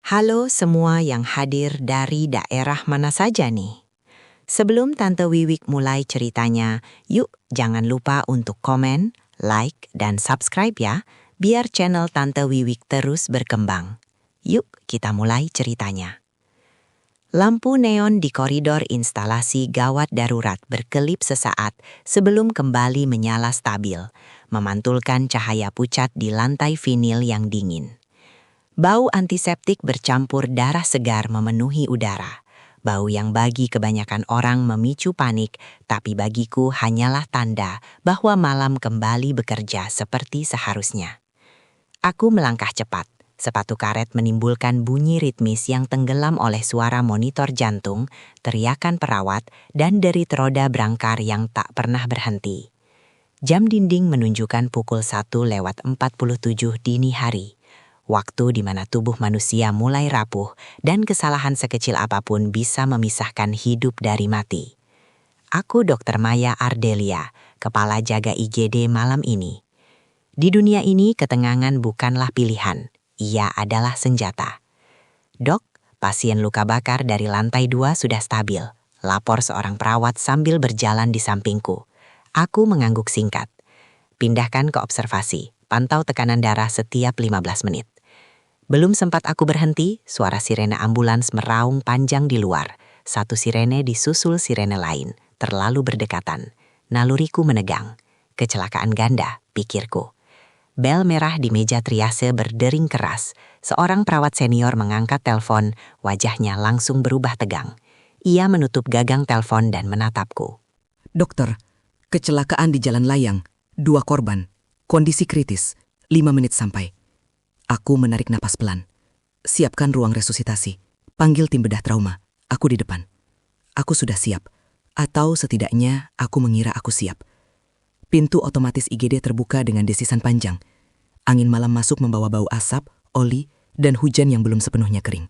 Halo semua yang hadir dari daerah mana saja nih. Sebelum Tante Wiwik mulai ceritanya, yuk jangan lupa untuk komen, like, dan subscribe ya, biar channel Tante Wiwik terus berkembang. Yuk kita mulai ceritanya. Lampu neon di koridor instalasi gawat darurat berkelip sesaat sebelum kembali menyala stabil, memantulkan cahaya pucat di lantai vinil yang dingin. Bau antiseptik bercampur darah segar memenuhi udara. Bau yang bagi kebanyakan orang memicu panik, tapi bagiku hanyalah tanda bahwa malam kembali bekerja seperti seharusnya. Aku melangkah cepat. Sepatu karet menimbulkan bunyi ritmis yang tenggelam oleh suara monitor jantung, teriakan perawat, dan derit roda berangkar yang tak pernah berhenti. Jam dinding menunjukkan pukul 1:47 dini hari. Waktu di mana tubuh manusia mulai rapuh dan kesalahan sekecil apapun bisa memisahkan hidup dari mati. Aku Dr. Maya Ardelia, kepala jaga IGD malam ini. Di dunia ini ketenangan bukanlah pilihan, ia adalah senjata. Dok, pasien luka bakar dari lantai 2 sudah stabil, lapor seorang perawat sambil berjalan di sampingku. Aku mengangguk singkat. Pindahkan ke observasi, pantau tekanan darah setiap 15 menit. Belum sempat aku berhenti, suara sirene ambulans meraung panjang di luar. Satu sirene disusul sirene lain, terlalu berdekatan. Naluriku menegang. Kecelakaan ganda, pikirku. Bel merah di meja triase berdering keras. Seorang perawat senior mengangkat telepon, wajahnya langsung berubah tegang. Ia menutup gagang telepon dan menatapku. Dokter, kecelakaan di Jalan Layang, 2 korban, kondisi kritis, 5 menit sampai. Aku menarik napas pelan. Siapkan ruang resusitasi. Panggil tim bedah trauma. Aku di depan. Aku sudah siap. Atau setidaknya aku mengira aku siap. Pintu otomatis IGD terbuka dengan desisan panjang. Angin malam masuk membawa bau asap, oli, dan hujan yang belum sepenuhnya kering.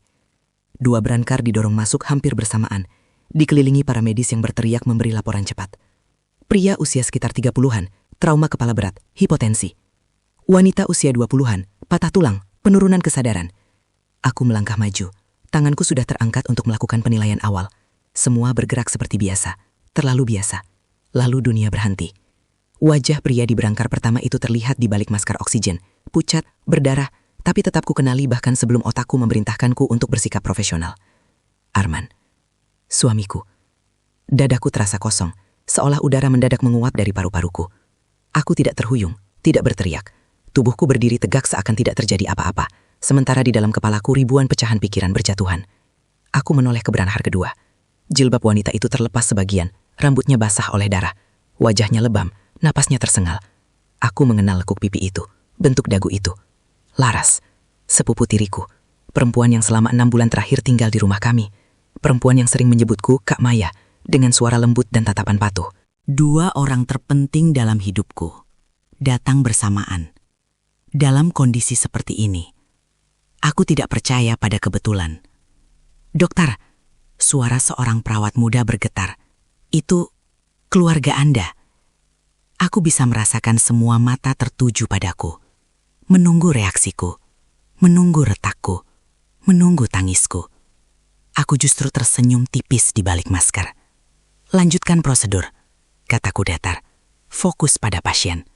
2 brankar didorong masuk hampir bersamaan, dikelilingi para medis yang berteriak memberi laporan cepat. Pria usia sekitar 30-an, trauma kepala berat, hipotensi. Wanita usia 20-an, patah tulang, penurunan kesadaran. Aku melangkah maju. Tanganku sudah terangkat untuk melakukan penilaian awal. Semua bergerak seperti biasa, terlalu biasa. Lalu dunia berhenti. Wajah pria di berangkar pertama itu terlihat di balik masker oksigen, pucat, berdarah, tapi tetap ku kenali bahkan sebelum otakku memerintahkanku untuk bersikap profesional. Arman, suamiku. Dadaku terasa kosong, seolah udara mendadak menguap dari paru-paruku. Aku tidak terhuyung, tidak berteriak. Tubuhku berdiri tegak seakan tidak terjadi apa-apa, sementara di dalam kepalaku ribuan pecahan pikiran berjatuhan. Aku menoleh ke beranhar kedua. Jilbab wanita itu terlepas sebagian, rambutnya basah oleh darah. Wajahnya lebam, napasnya tersengal. Aku mengenal lekuk pipi itu, bentuk dagu itu. Laras, sepupu tiriku, perempuan yang selama 6 bulan terakhir tinggal di rumah kami. Perempuan yang sering menyebutku Kak Maya, dengan suara lembut dan tatapan patuh. 2 orang terpenting dalam hidupku datang bersamaan. Dalam kondisi seperti ini, aku tidak percaya pada kebetulan. Dokter, suara seorang perawat muda bergetar. Itu keluarga Anda. Aku bisa merasakan semua mata tertuju padaku. Menunggu reaksiku, menunggu retakku, menunggu tangisku. Aku justru tersenyum tipis di balik masker. Lanjutkan prosedur, kataku datar. Fokus pada pasien.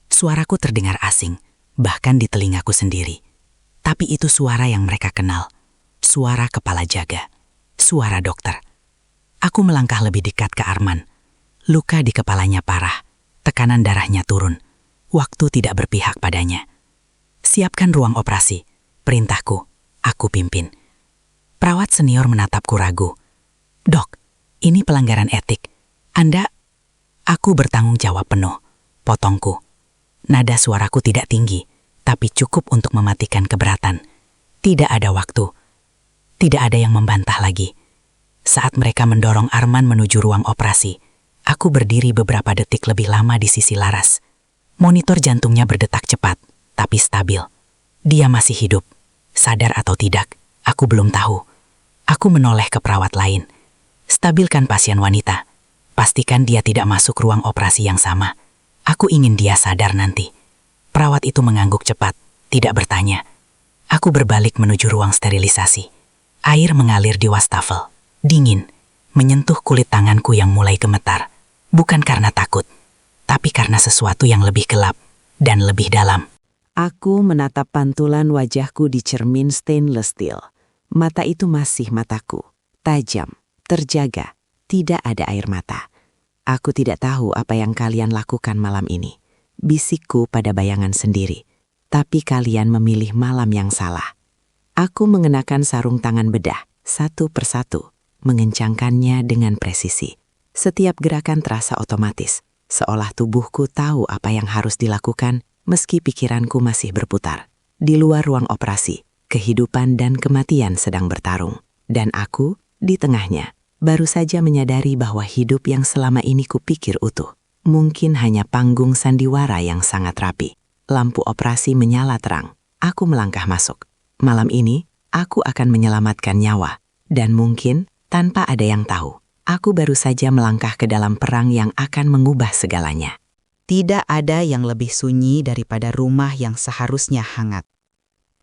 Suaraku terdengar asing. Bahkan di telingaku sendiri. Tapi itu suara yang mereka kenal. Suara kepala jaga. Suara dokter. Aku melangkah lebih dekat ke Arman. Luka di kepalanya parah. Tekanan darahnya turun. Waktu tidak berpihak padanya. Siapkan ruang operasi. Perintahku. Aku pimpin. Perawat senior menatapku ragu. Dok, ini pelanggaran etik. Aku bertanggung jawab penuh. Potongku. Nada suaraku tidak tinggi, tapi cukup untuk mematikan keberatan. Tidak ada waktu. Tidak ada yang membantah lagi. Saat mereka mendorong Arman menuju ruang operasi, aku berdiri beberapa detik lebih lama di sisi Laras. Monitor jantungnya berdetak cepat, tapi stabil. Dia masih hidup. Sadar atau tidak, aku belum tahu. Aku menoleh ke perawat lain. Stabilkan pasien wanita. Pastikan dia tidak masuk ruang operasi yang sama. Aku ingin dia sadar nanti. Perawat itu mengangguk cepat, tidak bertanya. Aku berbalik menuju ruang sterilisasi. Air mengalir di wastafel. Dingin, menyentuh kulit tanganku yang mulai gemetar. Bukan karena takut, tapi karena sesuatu yang lebih gelap dan lebih dalam. Aku menatap pantulan wajahku di cermin stainless steel. Mata itu masih mataku. Tajam, terjaga, tidak ada air mata. Aku tidak tahu apa yang kalian lakukan malam ini. Bisikku pada bayangan sendiri. Tapi kalian memilih malam yang salah. Aku mengenakan sarung tangan bedah, satu persatu, mengencangkannya dengan presisi. Setiap gerakan terasa otomatis, seolah tubuhku tahu apa yang harus dilakukan, meski pikiranku masih berputar. Di luar ruang operasi, kehidupan dan kematian sedang bertarung. Dan aku, di tengahnya, baru saja menyadari bahwa hidup yang selama ini kupikir utuh, mungkin hanya panggung sandiwara yang sangat rapi. Lampu operasi menyala terang. Aku melangkah masuk. Malam ini, aku akan menyelamatkan nyawa. Dan mungkin, tanpa ada yang tahu, aku baru saja melangkah ke dalam perang yang akan mengubah segalanya. Tidak ada yang lebih sunyi daripada rumah yang seharusnya hangat.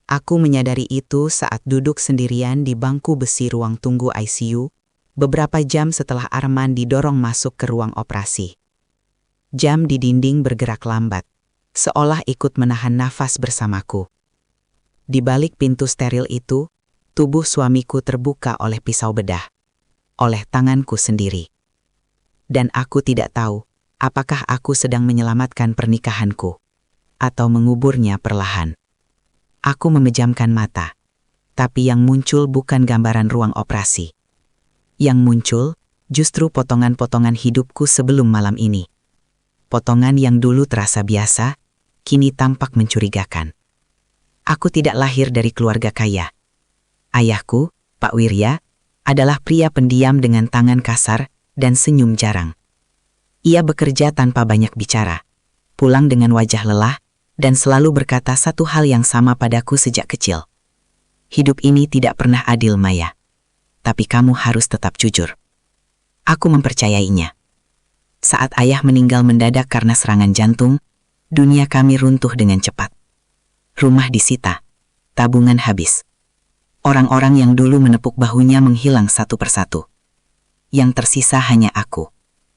Aku menyadari itu saat duduk sendirian di bangku besi ruang tunggu ICU, beberapa jam setelah Arman didorong masuk ke ruang operasi. Jam di dinding bergerak lambat, seolah ikut menahan nafas bersamaku. Di balik pintu steril itu, tubuh suamiku terbuka oleh pisau bedah, oleh tanganku sendiri. Dan aku tidak tahu apakah aku sedang menyelamatkan pernikahanku atau menguburnya perlahan. Aku memejamkan mata, tapi yang muncul bukan gambaran ruang operasi. Yang muncul justru potongan-potongan hidupku sebelum malam ini. Potongan yang dulu terasa biasa, kini tampak mencurigakan. Aku tidak lahir dari keluarga kaya. Ayahku, Pak Wirya, adalah pria pendiam dengan tangan kasar dan senyum jarang. Ia bekerja tanpa banyak bicara, pulang dengan wajah lelah, dan selalu berkata satu hal yang sama padaku sejak kecil. Hidup ini tidak pernah adil, Maya. Tapi kamu harus tetap jujur. Aku mempercayainya. Saat ayah meninggal mendadak karena serangan jantung, dunia kami runtuh dengan cepat. Rumah disita, tabungan habis. Orang-orang yang dulu menepuk bahunya menghilang satu persatu. Yang tersisa hanya aku,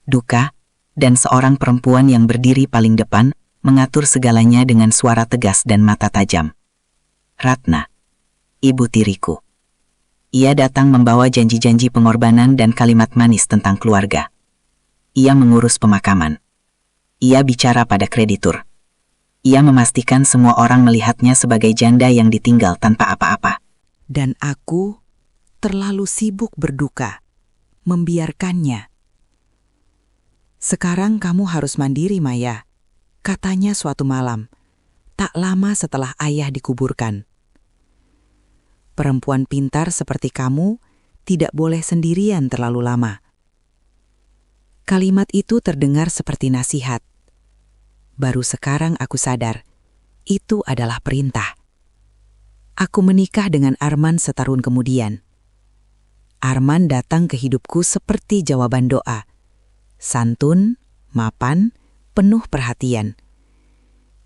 duka, dan seorang perempuan yang berdiri paling depan, mengatur segalanya dengan suara tegas dan mata tajam. Ratna, ibu tiriku. Ia datang membawa janji-janji pengorbanan dan kalimat manis tentang keluarga. Ia mengurus pemakaman. Ia bicara pada kreditur. Ia memastikan semua orang melihatnya sebagai janda yang ditinggal tanpa apa-apa. Dan aku terlalu sibuk berduka, membiarkannya. Sekarang kamu harus mandiri, Maya, katanya suatu malam, tak lama setelah ayah dikuburkan. Perempuan pintar seperti kamu tidak boleh sendirian terlalu lama. Kalimat itu terdengar seperti nasihat. Baru sekarang aku sadar, itu adalah perintah. Aku menikah dengan Arman setahun kemudian. Arman datang ke hidupku seperti jawaban doa. Santun, mapan, penuh perhatian.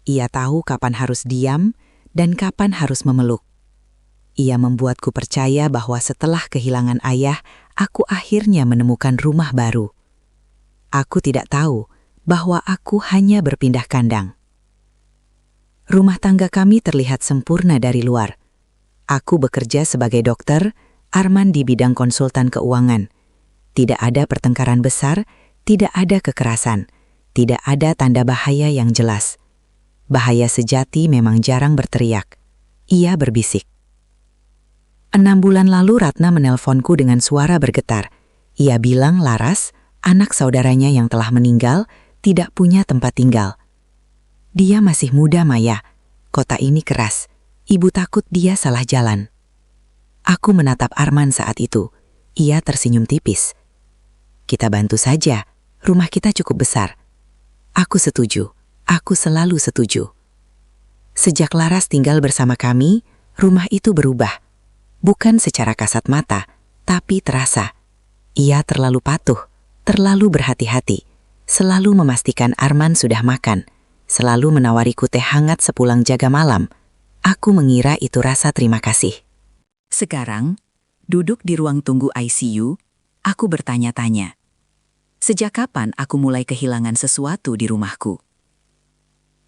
Ia tahu kapan harus diam dan kapan harus memeluk. Ia membuatku percaya bahwa setelah kehilangan ayah, aku akhirnya menemukan rumah baru. Aku tidak tahu bahwa aku hanya berpindah kandang. Rumah tangga kami terlihat sempurna dari luar. Aku bekerja sebagai dokter, Arman di bidang konsultan keuangan. Tidak ada pertengkaran besar, tidak ada kekerasan, tidak ada tanda bahaya yang jelas. Bahaya sejati memang jarang berteriak. Ia berbisik. 6 bulan lalu Ratna menelponku dengan suara bergetar. Ia bilang Laras, anak saudaranya yang telah meninggal, tidak punya tempat tinggal. Dia masih muda, Maya. Kota ini keras. Ibu takut dia salah jalan. Aku menatap Arman saat itu. Ia tersenyum tipis. Kita bantu saja. Rumah kita cukup besar. Aku setuju. Aku selalu setuju. Sejak Laras tinggal bersama kami, rumah itu berubah. Bukan secara kasat mata, tapi terasa. Ia terlalu patuh, terlalu berhati-hati. Selalu memastikan Arman sudah makan, selalu menawariku teh hangat sepulang jaga malam. Aku mengira itu rasa terima kasih. Sekarang, duduk di ruang tunggu ICU, aku bertanya-tanya. Sejak kapan aku mulai kehilangan sesuatu di rumahku?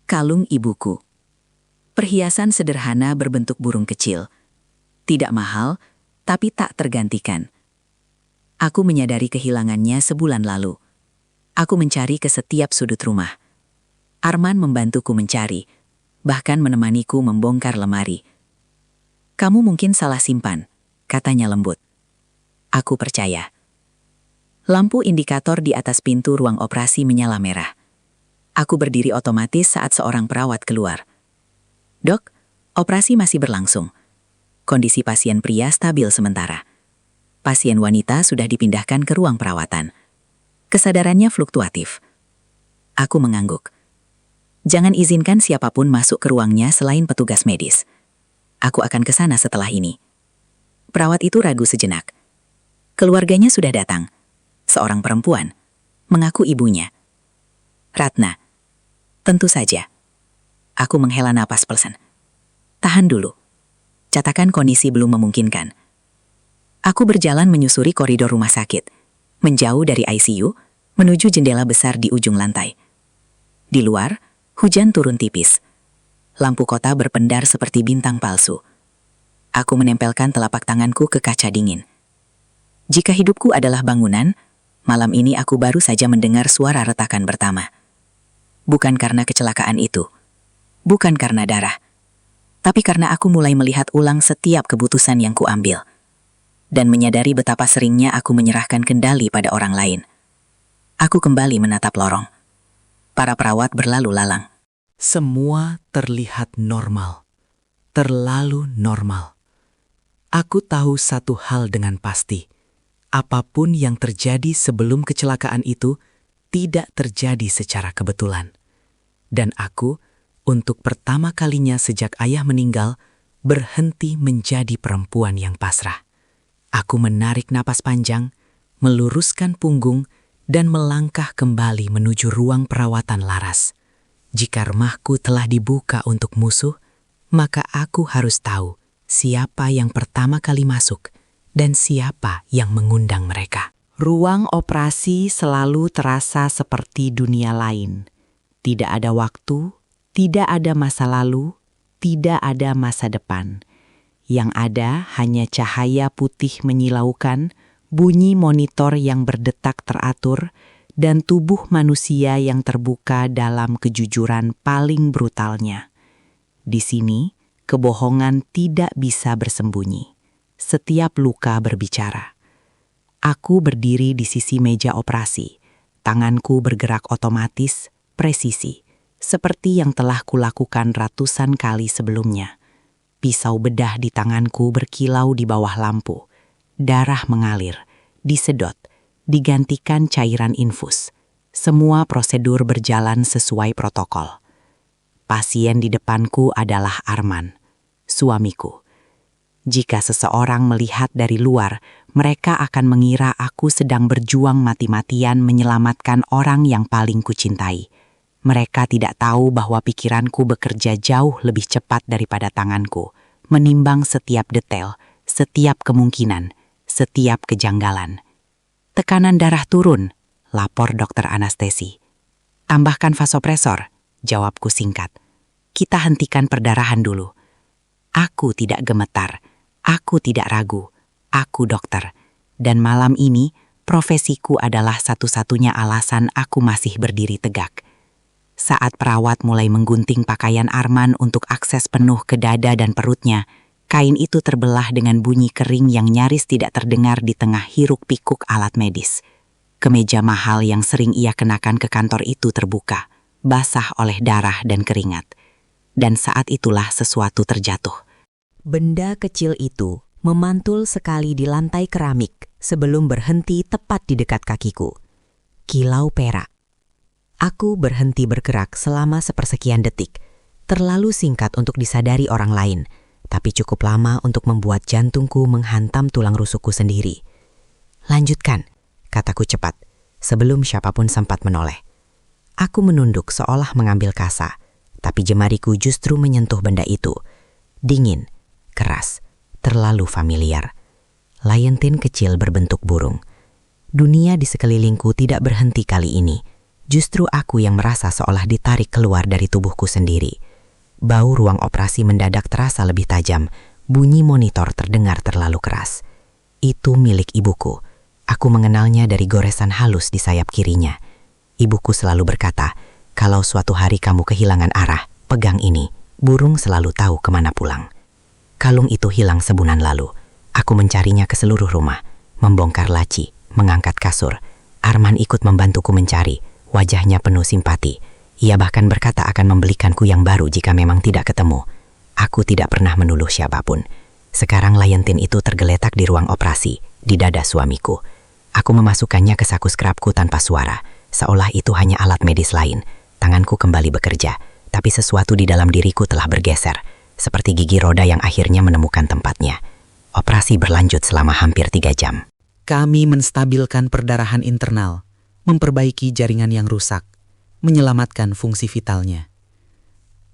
Kalung ibuku. Perhiasan sederhana berbentuk burung kecil. Tidak mahal, tapi tak tergantikan. Aku menyadari kehilangannya sebulan lalu. Aku mencari ke setiap sudut rumah. Arman membantuku mencari, bahkan menemaniku membongkar lemari. "Kamu mungkin salah simpan," katanya lembut. Aku percaya. Lampu indikator di atas pintu ruang operasi menyala merah. Aku berdiri otomatis saat seorang perawat keluar. "Dok, operasi masih berlangsung. Kondisi pasien pria stabil sementara. Pasien wanita sudah dipindahkan ke ruang perawatan. Kesadarannya fluktuatif." Aku mengangguk. "Jangan izinkan siapapun masuk ke ruangnya selain petugas medis. Aku akan ke sana setelah ini." Perawat itu ragu sejenak. Keluarganya sudah datang. Seorang perempuan, mengaku ibunya. "Ratna." "Tentu saja." Aku menghela napas pelan. "Tahan dulu. Catakan kondisi belum memungkinkan." Aku berjalan menyusuri koridor rumah sakit, menjauh dari ICU, menuju jendela besar di ujung lantai. Di luar, hujan turun tipis. Lampu kota berpendar seperti bintang palsu. Aku menempelkan telapak tanganku ke kaca dingin. Jika hidupku adalah bangunan, malam ini aku baru saja mendengar suara retakan pertama. Bukan karena kecelakaan itu, bukan karena darah, tapi karena aku mulai melihat ulang setiap keputusan yang kuambil, dan menyadari betapa seringnya aku menyerahkan kendali pada orang lain. Aku kembali menatap lorong. Para perawat berlalu lalang. Semua terlihat normal. Terlalu normal. Aku tahu satu hal dengan pasti. Apapun yang terjadi sebelum kecelakaan itu tidak terjadi secara kebetulan. Dan aku, untuk pertama kalinya sejak ayah meninggal, berhenti menjadi perempuan yang pasrah. Aku menarik napas panjang, meluruskan punggung, dan melangkah kembali menuju ruang perawatan laras. Jika rumahku telah dibuka untuk musuh, maka aku harus tahu siapa yang pertama kali masuk dan siapa yang mengundang mereka. Ruang operasi selalu terasa seperti dunia lain. Tidak ada waktu, tidak ada masa lalu, tidak ada masa depan. Yang ada hanya cahaya putih menyilaukan, bunyi monitor yang berdetak teratur, dan tubuh manusia yang terbuka dalam kejujuran paling brutalnya. Di sini, kebohongan tidak bisa bersembunyi. Setiap luka berbicara. Aku berdiri di sisi meja operasi. Tanganku bergerak otomatis, presisi, seperti yang telah kulakukan ratusan kali sebelumnya. Pisau bedah di tanganku berkilau di bawah lampu. Darah mengalir, disedot, digantikan cairan infus. Semua prosedur berjalan sesuai protokol. Pasien di depanku adalah Arman, suamiku. Jika seseorang melihat dari luar, mereka akan mengira aku sedang berjuang mati-matian menyelamatkan orang yang paling kucintai. Mereka tidak tahu bahwa pikiranku bekerja jauh lebih cepat daripada tanganku, menimbang setiap detail, setiap kemungkinan, setiap kejanggalan. "Tekanan darah turun," lapor dokter anestesi. "Tambahkan vasopresor," jawabku singkat. "Kita hentikan perdarahan dulu." Aku tidak gemetar, aku tidak ragu, aku dokter. Dan malam ini, profesiku adalah satu-satunya alasan aku masih berdiri tegak. Saat perawat mulai menggunting pakaian Arman untuk akses penuh ke dada dan perutnya, kain itu terbelah dengan bunyi kering yang nyaris tidak terdengar di tengah hiruk-pikuk alat medis. Kemeja mahal yang sering ia kenakan ke kantor itu terbuka, basah oleh darah dan keringat. Dan saat itulah sesuatu terjatuh. Benda kecil itu memantul sekali di lantai keramik sebelum berhenti tepat di dekat kakiku. Kilau perak. Aku berhenti bergerak selama sepersekian detik, terlalu singkat untuk disadari orang lain, tapi cukup lama untuk membuat jantungku menghantam tulang rusukku sendiri. "Lanjutkan," kataku cepat, sebelum siapapun sempat menoleh. Aku menunduk seolah mengambil kasa, tapi jemariku justru menyentuh benda itu. dingin, keras, terlalu familiar. Liontin kecil berbentuk burung. Dunia di sekelilingku tidak berhenti kali ini. Justru aku yang merasa seolah ditarik keluar dari tubuhku sendiri. Bau ruang operasi mendadak terasa lebih tajam. Bunyi monitor terdengar terlalu keras. Itu milik ibuku. Aku mengenalnya dari goresan halus di sayap kirinya. Ibuku selalu berkata, kalau suatu hari kamu kehilangan arah, pegang ini. Burung selalu tahu kemana pulang. Kalung itu hilang sebulan lalu. Aku mencarinya ke seluruh rumah. Membongkar laci, mengangkat kasur. Arman ikut membantuku mencari. Wajahnya penuh simpati. Ia bahkan berkata akan membelikanku yang baru jika memang tidak ketemu. Aku tidak pernah menuluh siapapun. Sekarang Liontin itu tergeletak di ruang operasi, di dada suamiku. Aku memasukkannya ke saku skrapku tanpa suara, seolah itu hanya alat medis lain. Tanganku kembali bekerja, tapi sesuatu di dalam diriku telah bergeser, seperti gigi roda yang akhirnya menemukan tempatnya. Operasi berlanjut selama hampir 3 jam. Kami menstabilkan perdarahan internal, memperbaiki jaringan yang rusak, menyelamatkan fungsi vitalnya.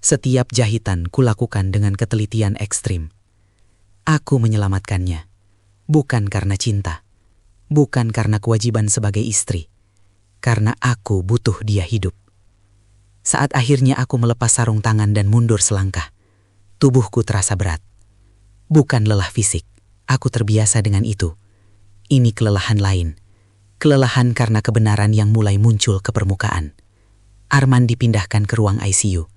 Setiap jahitan kulakukan dengan ketelitian ekstrim. Aku menyelamatkannya, bukan karena cinta, bukan karena kewajiban sebagai istri, karena aku butuh dia hidup. Saat akhirnya aku melepas sarung tangan dan mundur selangkah, tubuhku terasa berat. Bukan lelah fisik, aku terbiasa dengan itu. Ini kelelahan lain. Kelelahan karena kebenaran yang mulai muncul ke permukaan. Arman dipindahkan ke ruang ICU.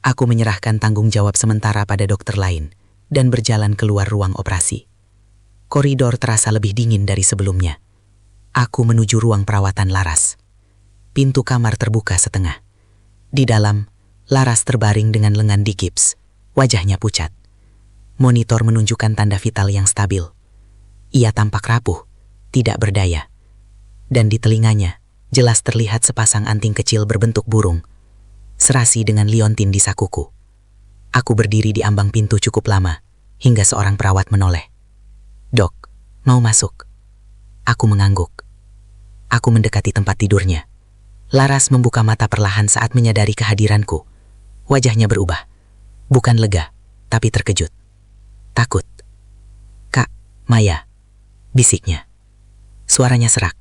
Aku menyerahkan tanggung jawab sementara pada dokter lain dan berjalan keluar ruang operasi. Koridor terasa lebih dingin dari sebelumnya. Aku menuju ruang perawatan Laras. Pintu kamar terbuka setengah. Di dalam, Laras terbaring dengan lengan digips. Wajahnya pucat. Monitor menunjukkan tanda vital yang stabil. Ia tampak rapuh, tidak berdaya. Dan di telinganya, jelas terlihat sepasang anting kecil berbentuk burung, serasi dengan liontin di sakuku. Aku berdiri di ambang pintu cukup lama, hingga seorang perawat menoleh. "Dok, mau masuk?" Aku mengangguk. Aku mendekati tempat tidurnya. Laras membuka mata perlahan saat menyadari kehadiranku. Wajahnya berubah. Bukan lega, tapi terkejut. Takut. "Kak, Maya," bisiknya. Suaranya serak.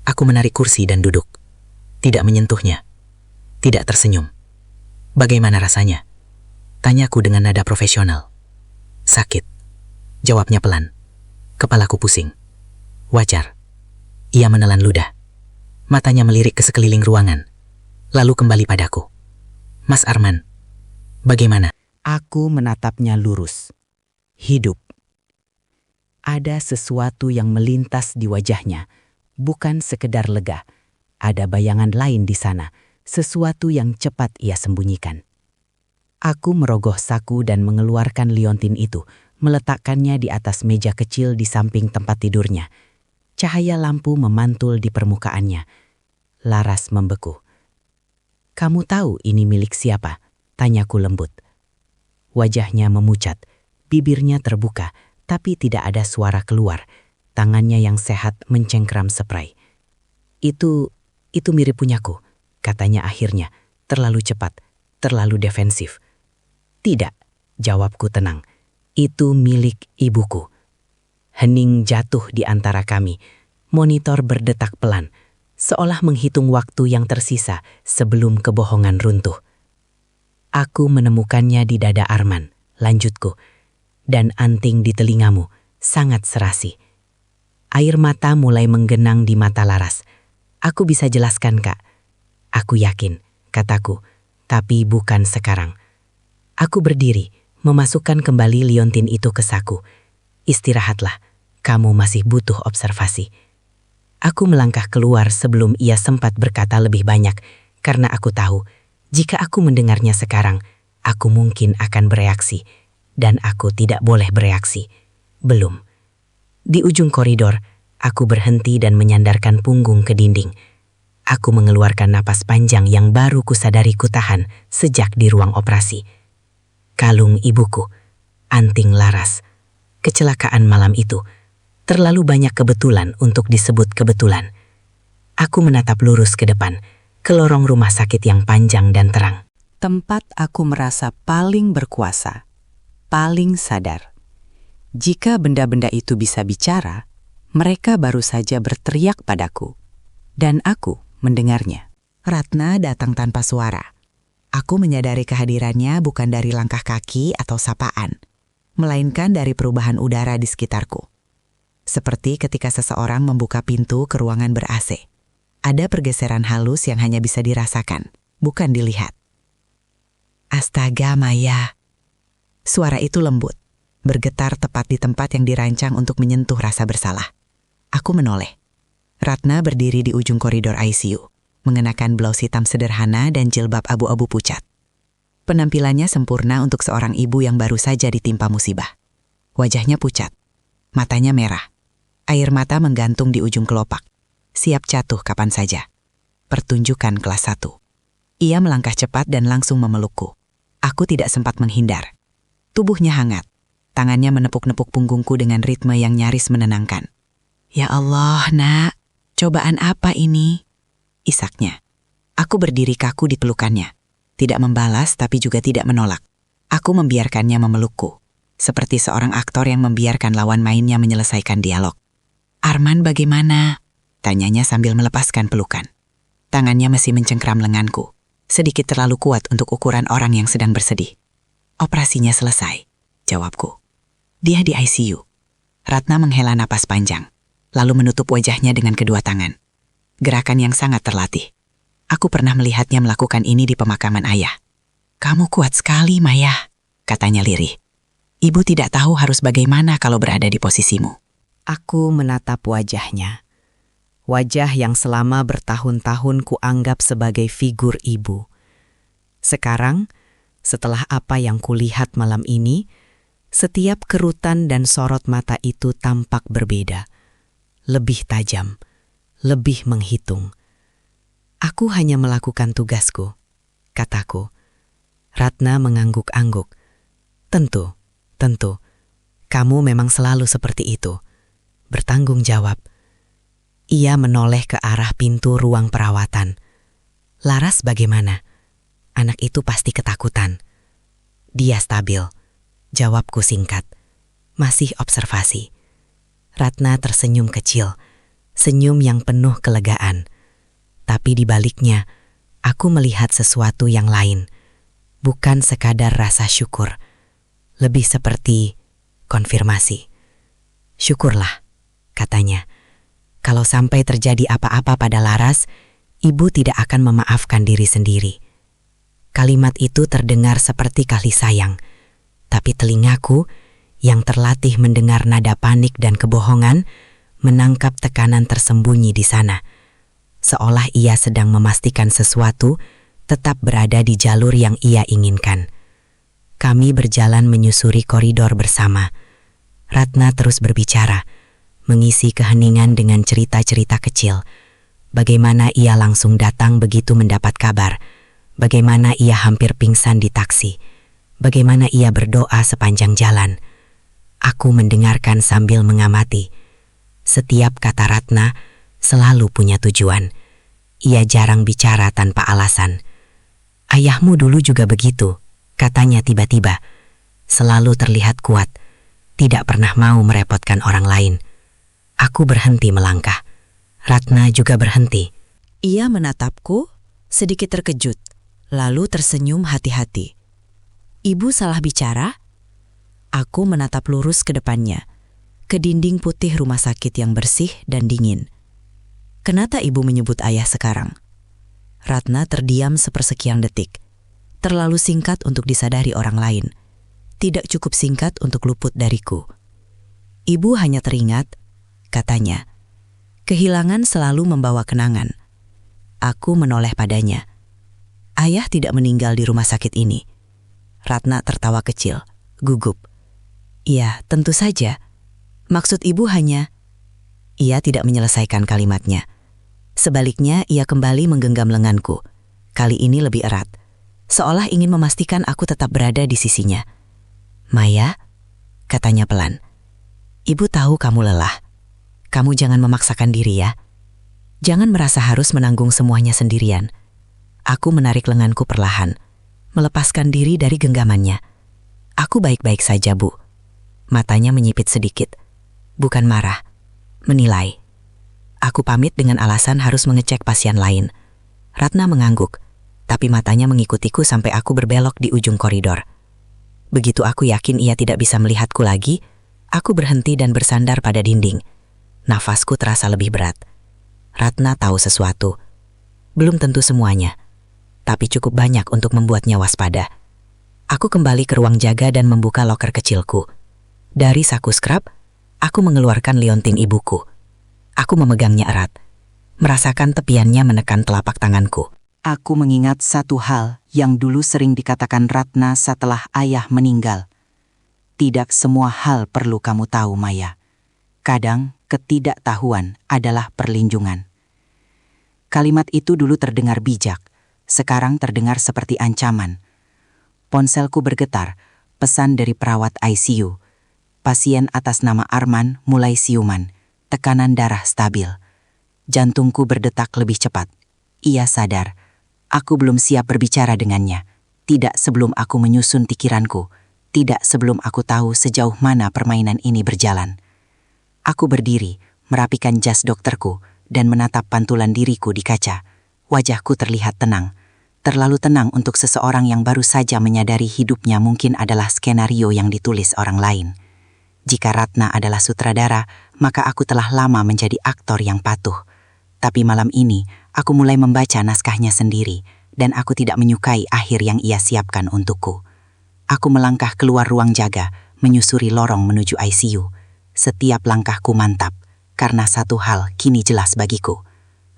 Aku menarik kursi dan duduk. Tidak menyentuhnya. Tidak tersenyum. "Bagaimana rasanya?" Tanyaku dengan nada profesional. "Sakit," jawabnya pelan. Kepalaku pusing. "Wajar." Ia menelan ludah. Matanya melirik ke sekeliling ruangan. Lalu kembali padaku. "Mas Arman, bagaimana?" Aku menatapnya lurus. Hidup. Ada sesuatu yang melintas di wajahnya. Bukan sekedar lega. Ada bayangan lain di sana. Sesuatu yang cepat ia sembunyikan. Aku merogoh saku dan mengeluarkan liontin itu, meletakkannya di atas meja kecil di samping tempat tidurnya. Cahaya lampu memantul di permukaannya. Laras membeku. "Kamu tahu ini milik siapa?" tanyaku lembut. Wajahnya memucat, bibirnya terbuka, tapi tidak ada suara keluar. Tangannya yang sehat mencengkram spray. Itu mirip punyaku," katanya akhirnya, terlalu cepat, terlalu defensif. "Tidak," jawabku tenang. "Itu milik ibuku." Hening jatuh di antara kami. Monitor berdetak pelan, seolah menghitung waktu yang tersisa sebelum kebohongan runtuh. "Aku menemukannya di dada Arman," lanjutku. "Dan anting di telingamu, sangat serasi." Air mata mulai menggenang di mata Laras. "Aku bisa jelaskan, Kak." "Aku yakin," kataku, "tapi bukan sekarang." Aku berdiri, memasukkan kembali liontin itu ke saku. "Istirahatlah, kamu masih butuh observasi." Aku melangkah keluar sebelum ia sempat berkata lebih banyak, karena aku tahu, jika aku mendengarnya sekarang, aku mungkin akan bereaksi, dan aku tidak boleh bereaksi. Belum. Di ujung koridor, aku berhenti dan menyandarkan punggung ke dinding. Aku mengeluarkan napas panjang yang baru kusadari kutahan sejak di ruang operasi. Kalung ibuku, anting Laras, kecelakaan malam itu, terlalu banyak kebetulan untuk disebut kebetulan. Aku menatap lurus ke depan, ke lorong rumah sakit yang panjang dan terang. Tempat aku merasa paling berkuasa. paling sadar. Jika benda-benda itu bisa bicara, mereka baru saja berteriak padaku, dan aku mendengarnya. Ratna datang tanpa suara. Aku menyadari kehadirannya bukan dari langkah kaki atau sapaan, melainkan dari perubahan udara di sekitarku. Seperti ketika seseorang membuka pintu ke ruangan ber-AC. Ada pergeseran halus yang hanya bisa dirasakan, bukan dilihat. Astaga, Maya. Suara itu lembut, bergetar tepat di tempat yang dirancang untuk menyentuh rasa bersalah. Aku menoleh. Ratna berdiri di ujung koridor ICU, mengenakan blus hitam sederhana dan jilbab abu-abu pucat. Penampilannya sempurna untuk seorang ibu yang baru saja ditimpa musibah. Wajahnya pucat, matanya merah. Air mata menggantung di ujung kelopak, siap jatuh kapan saja. Pertunjukan kelas 1. Ia melangkah cepat dan langsung memelukku. Aku tidak sempat menghindar. Tubuhnya hangat, tangannya menepuk-nepuk punggungku dengan ritme yang nyaris menenangkan. Ya Allah, Nak, cobaan apa ini? Isaknya. Aku berdiri kaku di pelukannya. Tidak membalas tapi juga tidak menolak. Aku membiarkannya memelukku. Seperti seorang aktor yang membiarkan lawan mainnya menyelesaikan dialog. Arman bagaimana? Tanyanya sambil melepaskan pelukan. Tangannya masih mencengkram lenganku. Sedikit terlalu kuat untuk ukuran orang yang sedang bersedih. Operasinya selesai, jawabku. Dia di ICU. Ratna menghela napas panjang, lalu menutup wajahnya dengan kedua tangan. Gerakan yang sangat terlatih. Aku pernah melihatnya melakukan ini di pemakaman ayah. Kamu kuat sekali, Maya, katanya lirih. Ibu tidak tahu harus bagaimana kalau berada di posisimu. Aku menatap wajahnya. Wajah yang selama bertahun-tahun kuanggap sebagai figur ibu. Sekarang, setelah apa yang kulihat malam ini, setiap kerutan dan sorot mata itu tampak berbeda. Lebih tajam, lebih menghitung. Aku hanya melakukan tugasku, kataku. Ratna mengangguk-angguk. Tentu, kamu memang selalu seperti itu. Bertanggung jawab. Ia menoleh ke arah pintu ruang perawatan. Laras bagaimana? Anak itu pasti ketakutan. Dia stabil. Jawabku singkat. Masih observasi. Ratna tersenyum kecil. Senyum yang penuh kelegaan. Tapi di baliknya, aku melihat sesuatu yang lain. Bukan sekadar rasa syukur. Lebih seperti konfirmasi. Syukurlah, katanya. Kalau sampai terjadi apa-apa pada Laras, ibu tidak akan memaafkan diri sendiri. Kalimat itu terdengar seperti kasih sayang, tapi telingaku yang terlatih mendengar nada panik dan kebohongan menangkap tekanan tersembunyi di sana. Seolah ia sedang memastikan sesuatu tetap berada di jalur yang ia inginkan. Kami berjalan menyusuri koridor bersama. Ratna terus berbicara, mengisi keheningan dengan cerita-cerita kecil. Bagaimana ia langsung datang begitu mendapat kabar. Bagaimana ia hampir pingsan di taksi. Bagaimana ia berdoa sepanjang jalan. Aku mendengarkan sambil mengamati. Setiap kata Ratna selalu punya tujuan. Ia jarang bicara tanpa alasan. Ayahmu dulu juga begitu, katanya tiba-tiba. Selalu terlihat kuat, tidak pernah mau merepotkan orang lain. Aku berhenti melangkah. Ratna juga berhenti. Ia menatapku, sedikit terkejut, lalu tersenyum hati-hati. Ibu salah bicara? Aku menatap lurus ke depannya, ke dinding putih rumah sakit yang bersih dan dingin. Kenapa ibu menyebut ayah sekarang? Ratna terdiam sepersekian detik. Terlalu singkat untuk disadari orang lain. Tidak cukup singkat untuk luput dariku. Ibu hanya teringat, katanya. Kehilangan selalu membawa kenangan. Aku menoleh padanya. Ayah tidak meninggal di rumah sakit ini. Ratna tertawa kecil, gugup. Iya, tentu saja. Maksud ibu hanya... Ia tidak menyelesaikan kalimatnya. Sebaliknya, ia kembali menggenggam lenganku. Kali ini lebih erat. Seolah ingin memastikan aku tetap berada di sisinya. Maya, katanya pelan. Ibu tahu kamu lelah. Kamu jangan memaksakan diri ya. Jangan merasa harus menanggung semuanya sendirian. Aku menarik lenganku perlahan, melepaskan diri dari genggamannya. Aku baik-baik saja, Bu. Matanya menyipit sedikit. Bukan marah, menilai. Aku pamit dengan alasan harus mengecek pasien lain. Ratna mengangguk, tapi matanya mengikutiku sampai aku berbelok di ujung koridor. Begitu aku yakin ia tidak bisa melihatku lagi, aku berhenti dan bersandar pada dinding. Nafasku terasa lebih berat. Ratna tahu sesuatu. Belum tentu semuanya, tapi cukup banyak untuk membuatnya waspada. Aku kembali ke ruang jaga dan membuka loker kecilku. Dari saku scrub, aku mengeluarkan liontin ibuku. Aku memegangnya erat, merasakan tepiannya menekan telapak tanganku. Aku mengingat satu hal yang dulu sering dikatakan Ratna setelah ayah meninggal. Tidak semua hal perlu kamu tahu, Maya. Kadang ketidaktahuan adalah perlindungan. Kalimat itu dulu terdengar bijak, sekarang terdengar seperti ancaman. Ponselku bergetar, pesan dari perawat ICU. Pasien atas nama Arman mulai siuman, tekanan darah stabil. Jantungku berdetak lebih cepat. Ia sadar, aku belum siap berbicara dengannya. Tidak sebelum aku menyusun pikiranku, tidak sebelum aku tahu sejauh mana permainan ini berjalan. Aku berdiri, merapikan jas dokterku, dan menatap pantulan diriku di kaca. Wajahku terlihat tenang. Terlalu tenang untuk seseorang yang baru saja menyadari hidupnya mungkin adalah skenario yang ditulis orang lain. Jika Ratna adalah sutradara, maka aku telah lama menjadi aktor yang patuh. Tapi malam ini, aku mulai membaca naskahnya sendiri, dan aku tidak menyukai akhir yang ia siapkan untukku. Aku melangkah keluar ruang jaga, menyusuri lorong menuju ICU. Setiap langkahku mantap, karena satu hal kini jelas bagiku.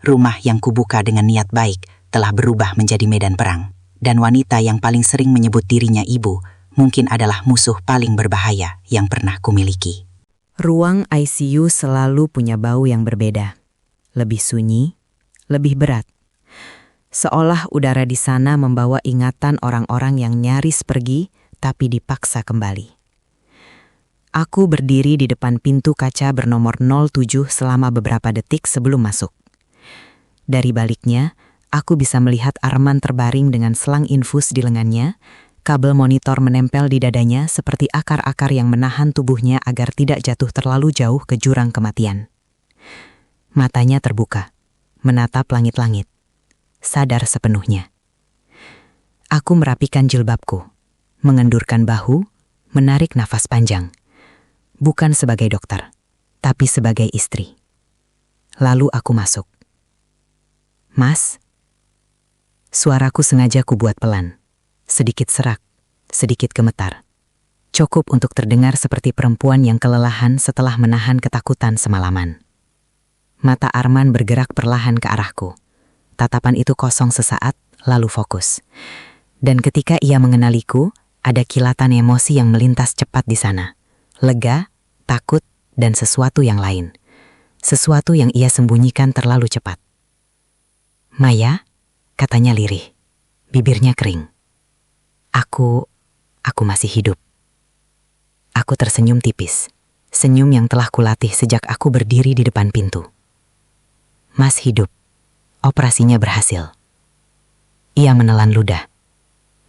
Rumah yang kubuka dengan niat baik telah berubah menjadi medan perang. Dan wanita yang paling sering menyebut dirinya ibu, mungkin adalah musuh paling berbahaya yang pernah kumiliki. Ruang ICU selalu punya bau yang berbeda. Lebih sunyi, lebih berat. Seolah udara di sana membawa ingatan orang-orang yang nyaris pergi, tapi dipaksa kembali. Aku berdiri di depan pintu kaca bernomor 07 selama beberapa detik sebelum masuk. Dari baliknya, aku bisa melihat Arman terbaring dengan selang infus di lengannya, kabel monitor menempel di dadanya seperti akar-akar yang menahan tubuhnya agar tidak jatuh terlalu jauh ke jurang kematian. Matanya terbuka, menatap langit-langit, sadar sepenuhnya. Aku merapikan jilbabku, mengendurkan bahu, menarik nafas panjang. Bukan sebagai dokter, tapi sebagai istri. Lalu aku masuk. Mas, suaraku sengaja kubuat pelan. Sedikit serak, sedikit gemetar. Cukup untuk terdengar seperti perempuan yang kelelahan setelah menahan ketakutan semalaman. Mata Arman bergerak perlahan ke arahku. Tatapan itu kosong sesaat, lalu fokus. Dan ketika ia mengenaliku, ada kilatan emosi yang melintas cepat di sana. Lega, takut, dan sesuatu yang lain. Sesuatu yang ia sembunyikan terlalu cepat. Maya, katanya lirih. Bibirnya kering. Aku masih hidup. Aku tersenyum tipis. Senyum yang telah kulatih sejak aku berdiri di depan pintu. Mas hidup. Operasinya berhasil. Ia menelan ludah.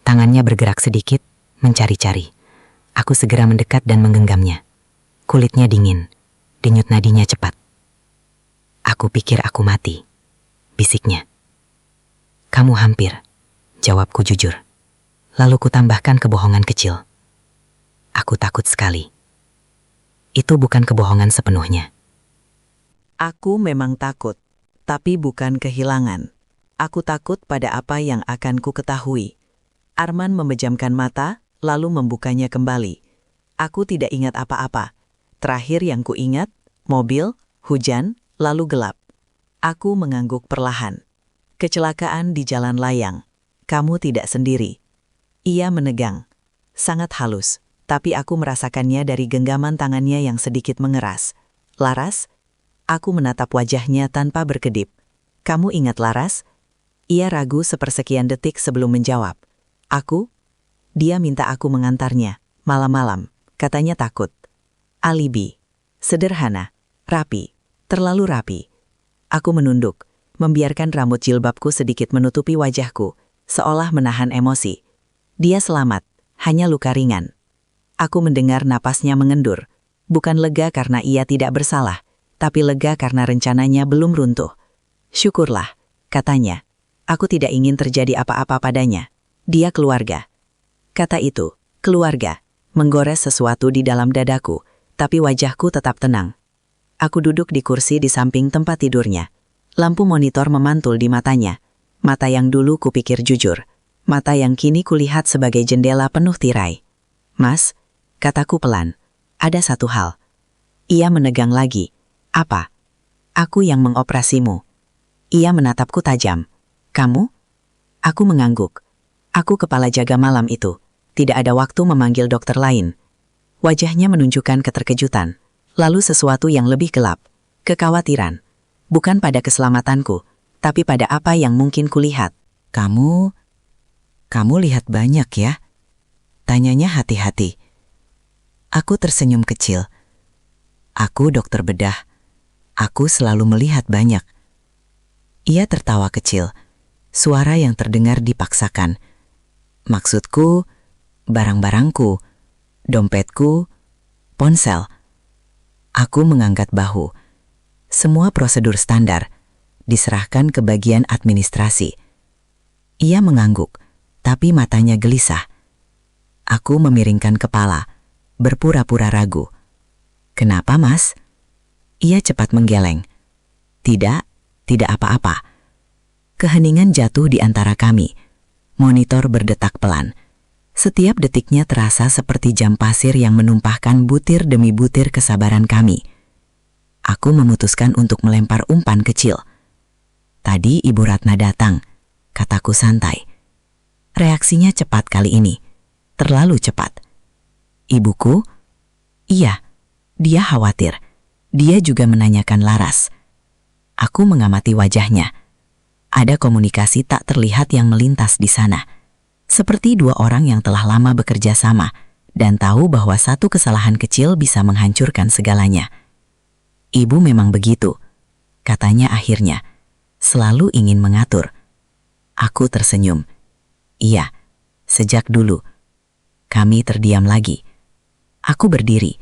Tangannya bergerak sedikit, mencari-cari. Aku segera mendekat dan menggenggamnya. Kulitnya dingin, denyut nadinya cepat. Aku pikir aku mati, bisiknya. Kamu hampir, jawabku jujur. Lalu kutambahkan kebohongan kecil. Aku takut sekali. Itu bukan kebohongan sepenuhnya. Aku memang takut, tapi bukan kehilangan. Aku takut pada apa yang akan ku ketahui. Arman memejamkan mata, lalu membukanya kembali. Aku tidak ingat apa-apa. Terakhir yang ku ingat, mobil, hujan, lalu gelap. Aku mengangguk perlahan. Kecelakaan di jalan layang. Kamu tidak sendiri. Ia menegang. Sangat halus, tapi aku merasakannya dari genggaman tangannya yang sedikit mengeras. Laras? Aku menatap wajahnya tanpa berkedip. Kamu ingat Laras? Ia ragu sepersekian detik sebelum menjawab. Aku? Dia minta aku mengantarnya, malam-malam, katanya takut. Alibi. Sederhana, rapi, terlalu rapi. Aku menunduk, membiarkan rambut jilbabku sedikit menutupi wajahku, seolah menahan emosi. Dia selamat, hanya luka ringan. Aku mendengar napasnya mengendur. Bukan lega karena ia tidak bersalah, tapi lega karena rencananya belum runtuh. Syukurlah, katanya. Aku tidak ingin terjadi apa-apa padanya. Dia keluarga. Kata itu, keluarga, menggores sesuatu di dalam dadaku, tapi wajahku tetap tenang. Aku duduk di kursi di samping tempat tidurnya. Lampu monitor memantul di matanya. Mata yang dulu kupikir jujur. Mata yang kini kulihat sebagai jendela penuh tirai. Mas, kataku pelan, ada satu hal. Ia menegang lagi. Apa? Aku yang mengoperasimu. Ia menatapku tajam. Kamu? Aku mengangguk. Aku kepala jaga malam itu. Tidak ada waktu memanggil dokter lain. Wajahnya menunjukkan keterkejutan. Lalu sesuatu yang lebih gelap. Kekhawatiran. Bukan pada keselamatanku, tapi pada apa yang mungkin kulihat. Kamu lihat banyak ya? Tanyanya hati-hati. Aku tersenyum kecil. Aku dokter bedah. Aku selalu melihat banyak. Ia tertawa kecil. Suara yang terdengar dipaksakan. Maksudku, barang-barangku, dompetku, ponsel. Aku mengangkat bahu. Semua prosedur standar diserahkan ke bagian administrasi. Ia mengangguk, tapi matanya gelisah. Aku memiringkan kepala, berpura-pura ragu. Kenapa, Mas? Ia cepat menggeleng. Tidak apa-apa. Keheningan jatuh di antara kami. Monitor berdetak pelan. Setiap detiknya terasa seperti jam pasir yang menumpahkan butir demi butir kesabaran kami. Aku memutuskan untuk melempar umpan kecil. Tadi Ibu Ratna datang, kataku santai. Reaksinya cepat kali ini. Terlalu cepat. Ibuku? Iya, dia khawatir. Dia juga menanyakan Laras. Aku mengamati wajahnya. Ada komunikasi tak terlihat yang melintas di sana. Seperti dua orang yang telah lama bekerja sama dan tahu bahwa satu kesalahan kecil bisa menghancurkan segalanya. Ibu memang begitu, katanya akhirnya. Selalu ingin mengatur. Aku tersenyum. Iya, sejak dulu. Kami terdiam lagi. Aku berdiri.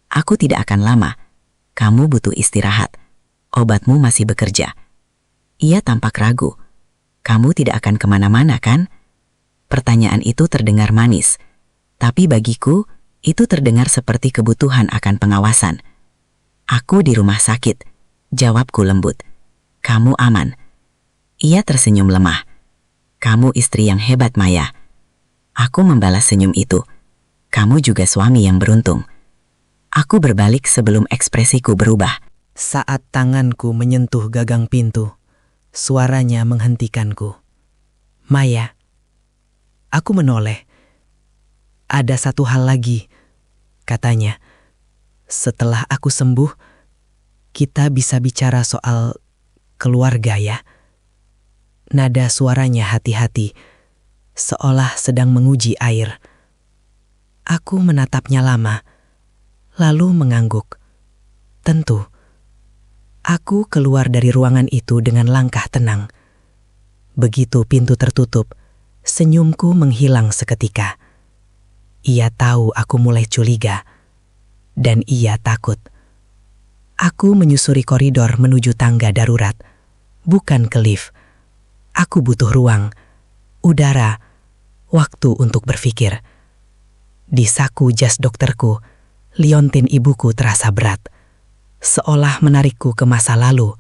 Aku tidak akan lama. Kamu butuh istirahat. Obatmu masih bekerja. Ia tampak ragu. Kamu tidak akan kemana-mana, kan? Pertanyaan itu terdengar manis. Tapi bagiku, itu terdengar seperti kebutuhan akan pengawasan. Aku di rumah sakit. Jawabku lembut. Kamu aman. Ia tersenyum lemah. Kamu istri yang hebat, Maya. Aku membalas senyum itu. Kamu juga suami yang beruntung. Aku berbalik sebelum ekspresiku berubah. Saat tanganku menyentuh gagang pintu, suaranya menghentikanku. Maya, aku menoleh. Ada satu hal lagi, katanya. Setelah aku sembuh, kita bisa bicara soal keluarga ya. Nada suaranya hati-hati, seolah sedang menguji air. Aku menatapnya lama, lalu mengangguk. Tentu. Aku keluar dari ruangan itu dengan langkah tenang. Begitu pintu tertutup, senyumku menghilang seketika. Ia tahu aku mulai curiga, dan ia takut. Aku menyusuri koridor menuju tangga darurat, bukan ke lift. Aku butuh ruang, udara, waktu untuk berpikir. Di saku jas dokterku, liontin ibuku terasa berat. Seolah menarikku ke masa lalu,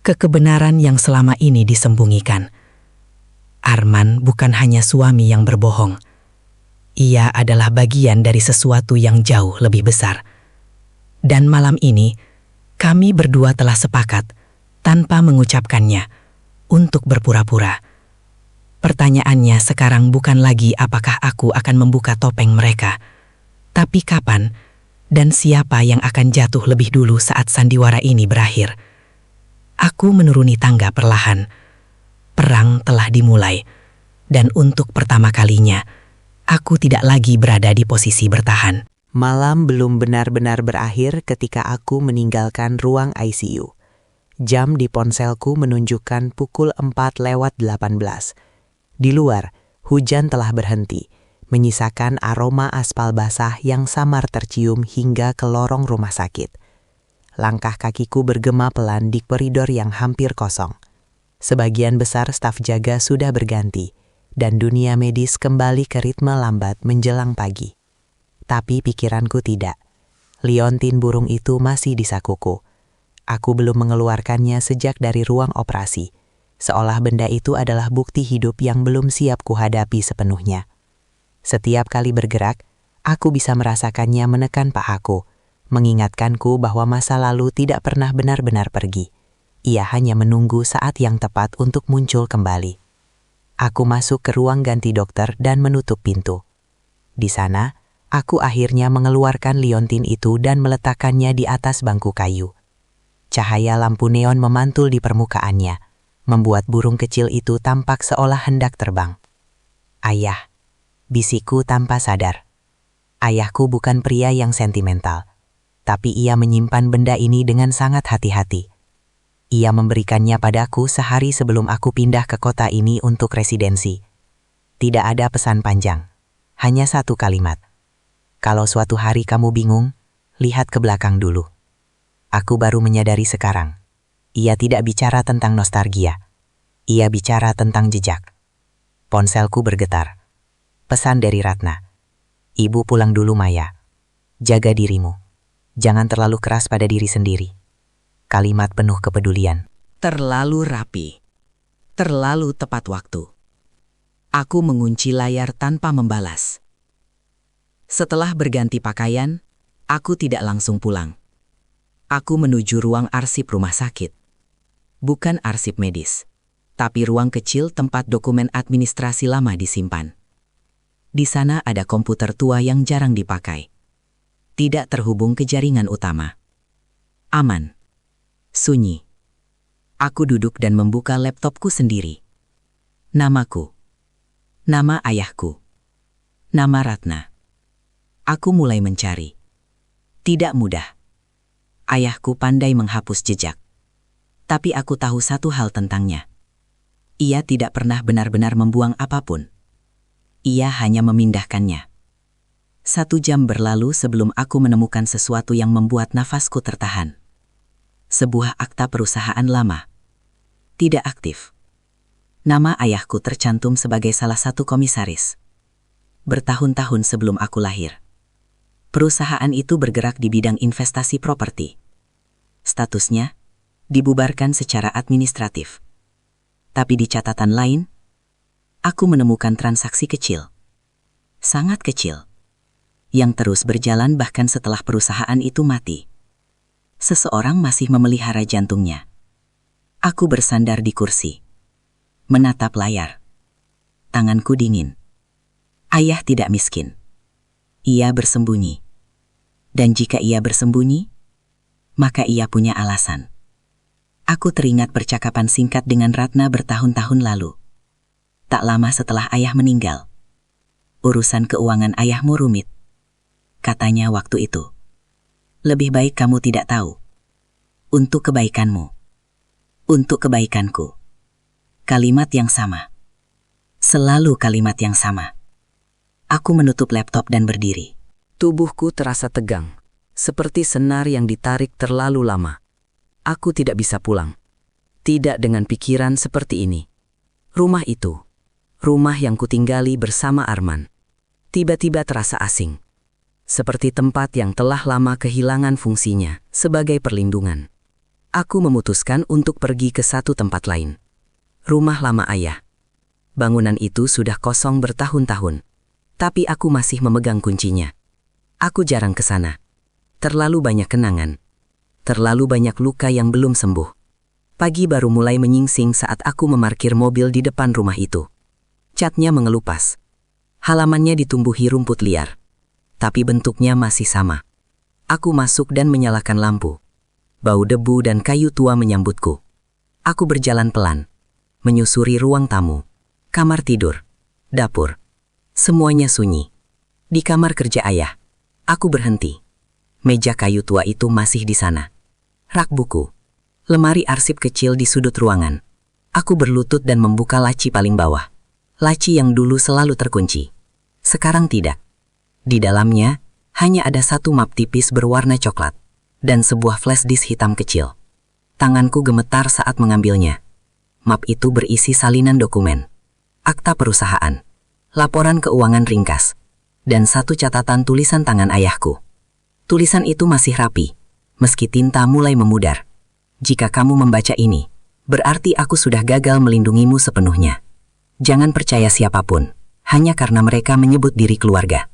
ke kebenaran yang selama ini disembunyikan. Arman bukan hanya suami yang berbohong. Ia adalah bagian dari sesuatu yang jauh lebih besar. Dan malam ini, kami berdua telah sepakat, tanpa mengucapkannya, untuk berpura-pura. Pertanyaannya sekarang bukan lagi apakah aku akan membuka topeng mereka, tapi kapan dan siapa yang akan jatuh lebih dulu saat sandiwara ini berakhir. Aku menuruni tangga perlahan. Perang telah dimulai, dan untuk pertama kalinya, aku tidak lagi berada di posisi bertahan. Malam belum benar-benar berakhir ketika aku meninggalkan ruang ICU. Jam di ponselku menunjukkan pukul 4:18. Di luar, hujan telah berhenti, menyisakan aroma aspal basah yang samar tercium hingga ke lorong rumah sakit. Langkah kakiku bergema pelan di koridor yang hampir kosong. Sebagian besar staf jaga sudah berganti, dan dunia medis kembali ke ritme lambat menjelang pagi. Tapi pikiranku tidak. Liontin burung itu masih di sakuku. Aku belum mengeluarkannya sejak dari ruang operasi, seolah benda itu adalah bukti hidup yang belum siap kuhadapi sepenuhnya. Setiap kali bergerak, aku bisa merasakannya menekan pahaku, mengingatkanku bahwa masa lalu tidak pernah benar-benar pergi. Ia hanya menunggu saat yang tepat untuk muncul kembali. Aku masuk ke ruang ganti dokter dan menutup pintu. Di sana, aku akhirnya mengeluarkan liontin itu dan meletakkannya di atas bangku kayu. Cahaya lampu neon memantul di permukaannya, membuat burung kecil itu tampak seolah hendak terbang. Ayah, bisikku tanpa sadar. Ayahku bukan pria yang sentimental, tapi ia menyimpan benda ini dengan sangat hati-hati. Ia memberikannya padaku sehari sebelum aku pindah ke kota ini untuk residensi. Tidak ada pesan panjang, hanya satu kalimat. Kalau suatu hari kamu bingung, lihat ke belakang dulu. Aku baru menyadari sekarang. Ia tidak bicara tentang nostalgia. Ia bicara tentang jejak. Ponselku bergetar. Pesan dari Ratna. Ibu pulang dulu, Maya. Jaga dirimu. Jangan terlalu keras pada diri sendiri. Kalimat penuh kepedulian. Terlalu rapi. Terlalu tepat waktu. Aku mengunci layar tanpa membalas. Setelah berganti pakaian, aku tidak langsung pulang. Aku menuju ruang arsip rumah sakit. Bukan arsip medis, tapi ruang kecil tempat dokumen administrasi lama disimpan. Di sana ada komputer tua yang jarang dipakai. Tidak terhubung ke jaringan utama. Aman. Sunyi. Aku duduk dan membuka laptopku sendiri. Namaku. Nama ayahku. Nama Ratna. Aku mulai mencari. Tidak mudah. Ayahku pandai menghapus jejak. Tapi aku tahu satu hal tentangnya. Ia tidak pernah benar-benar membuang apapun. Ia hanya memindahkannya. 1 jam berlalu sebelum aku menemukan sesuatu yang membuat nafasku tertahan. Sebuah akta perusahaan lama. Tidak aktif. Nama ayahku tercantum sebagai salah satu komisaris. Bertahun-tahun sebelum aku lahir. Perusahaan itu bergerak di bidang investasi properti. Statusnya dibubarkan secara administratif. Tapi di catatan lain, aku menemukan transaksi kecil. Sangat kecil. Yang terus berjalan bahkan setelah perusahaan itu mati. Seseorang masih memelihara jantungnya. Aku bersandar di kursi. Menatap layar. Tanganku dingin. Ayah tidak miskin. Ia bersembunyi. Dan jika ia bersembunyi, maka ia punya alasan. Aku teringat percakapan singkat dengan Ratna bertahun-tahun lalu. Tak lama setelah ayah meninggal. Urusan keuangan ayahmu rumit. Katanya waktu itu. Lebih baik kamu tidak tahu. Untuk kebaikanmu. Untuk kebaikanku. Kalimat yang sama. Selalu kalimat yang sama. Aku menutup laptop dan berdiri. Tubuhku terasa tegang, seperti senar yang ditarik terlalu lama. Aku tidak bisa pulang. Tidak dengan pikiran seperti ini. Rumah itu, rumah yang kutinggali bersama Arman, tiba-tiba terasa asing. Seperti tempat yang telah lama kehilangan fungsinya sebagai perlindungan. Aku memutuskan untuk pergi ke satu tempat lain. Rumah lama ayah. Bangunan itu sudah kosong bertahun-tahun. Tapi aku masih memegang kuncinya. Aku jarang ke sana. Terlalu banyak kenangan. Terlalu banyak luka yang belum sembuh. Pagi baru mulai menyingsing saat aku memarkir mobil di depan rumah itu. Catnya mengelupas. Halamannya ditumbuhi rumput liar. Tapi bentuknya masih sama. Aku masuk dan menyalakan lampu. Bau debu dan kayu tua menyambutku. Aku berjalan pelan. Menyusuri ruang tamu. Kamar tidur. Dapur. Semuanya sunyi. Di kamar kerja ayah. Aku berhenti. Meja kayu tua itu masih di sana. Rak buku. Lemari arsip kecil di sudut ruangan. Aku berlutut dan membuka laci paling bawah. Laci yang dulu selalu terkunci. Sekarang tidak. Di dalamnya hanya ada satu map tipis berwarna coklat dan sebuah flash disk hitam kecil. Tanganku gemetar saat mengambilnya. Map itu berisi salinan dokumen, akta perusahaan, laporan keuangan ringkas, dan satu catatan tulisan tangan ayahku. Tulisan itu masih rapi, meski tinta mulai memudar. Jika kamu membaca ini, berarti aku sudah gagal melindungimu sepenuhnya. Jangan percaya siapapun, hanya karena mereka menyebut diri keluarga.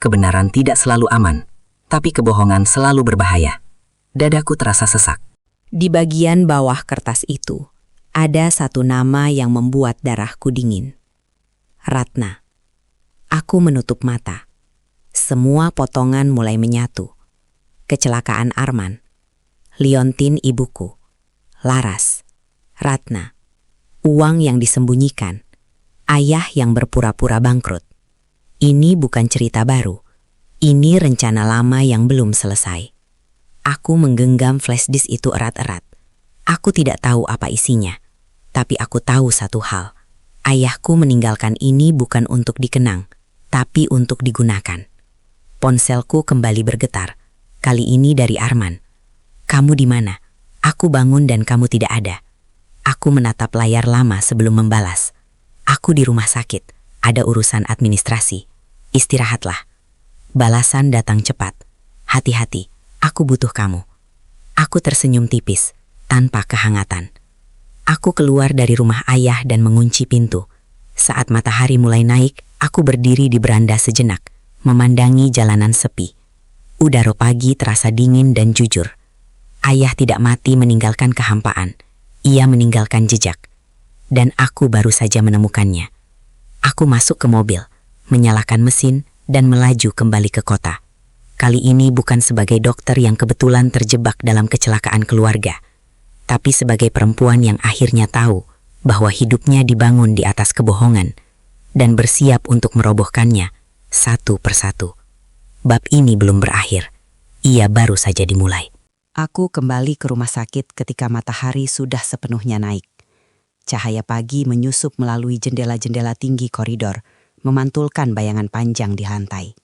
Kebenaran tidak selalu aman, tapi kebohongan selalu berbahaya. Dadaku terasa sesak. Di bagian bawah kertas itu, ada satu nama yang membuat darahku dingin. Ratna. Aku menutup mata. Semua potongan mulai menyatu. Kecelakaan Arman. Liontin ibuku. Laras. Ratna. Uang yang disembunyikan. Ayah yang berpura-pura bangkrut. Ini bukan cerita baru. Ini rencana lama yang belum selesai. Aku menggenggam flash disk itu erat-erat. Aku tidak tahu apa isinya. Tapi aku tahu satu hal. Ayahku meninggalkan ini bukan untuk dikenang, tapi untuk digunakan. Ponselku kembali bergetar. Kali ini dari Arman. Kamu di mana? Aku bangun dan kamu tidak ada. Aku menatap layar lama sebelum membalas. Aku di rumah sakit. Ada urusan administrasi. Istirahatlah. Balasan datang cepat. Hati-hati. Aku butuh kamu. Aku tersenyum tipis, tanpa kehangatan. Aku keluar dari rumah ayah dan mengunci pintu. Saat matahari mulai naik, aku berdiri di beranda sejenak, memandangi jalanan sepi. Udara pagi terasa dingin dan jujur. Ayah tidak mati meninggalkan kehampaan. Ia meninggalkan jejak. Dan aku baru saja menemukannya. Aku masuk ke mobil, menyalakan mesin, dan melaju kembali ke kota. Kali ini bukan sebagai dokter yang kebetulan terjebak dalam kecelakaan keluarga, tapi sebagai perempuan yang akhirnya tahu bahwa hidupnya dibangun di atas kebohongan dan bersiap untuk merobohkannya satu persatu. Bab ini belum berakhir. Ia baru saja dimulai. Aku kembali ke rumah sakit ketika matahari sudah sepenuhnya naik. Cahaya pagi menyusup melalui jendela-jendela tinggi koridor, memantulkan bayangan panjang di lantai.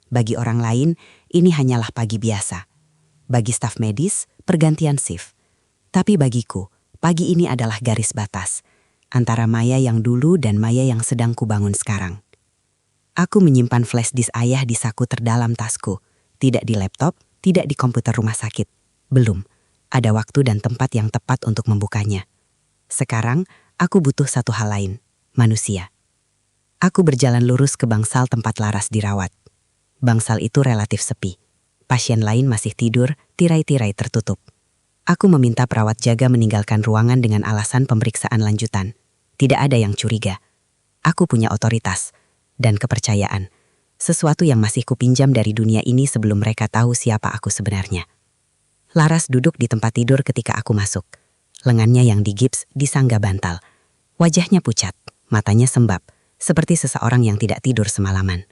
Bagi orang lain, ini hanyalah pagi biasa. Bagi staf medis, pergantian shift. Tapi bagiku, pagi ini adalah garis batas antara Maya yang dulu dan Maya yang sedang kubangun sekarang. Aku menyimpan flash disk ayah di saku terdalam tasku. Tidak di laptop, tidak di komputer rumah sakit. Belum. Ada waktu dan tempat yang tepat untuk membukanya. Sekarang, aku butuh satu hal lain. Manusia. Aku berjalan lurus ke bangsal tempat Laras dirawat. Bangsal itu relatif sepi. Pasien lain masih tidur, tirai-tirai tertutup. Aku meminta perawat jaga meninggalkan ruangan dengan alasan pemeriksaan lanjutan. Tidak ada yang curiga. Aku punya otoritas dan kepercayaan. Sesuatu yang masih kupinjam dari dunia ini sebelum mereka tahu siapa aku sebenarnya. Laras duduk di tempat tidur ketika aku masuk. Lengannya yang digips disangga bantal. Wajahnya pucat, matanya sembab, seperti seseorang yang tidak tidur semalaman.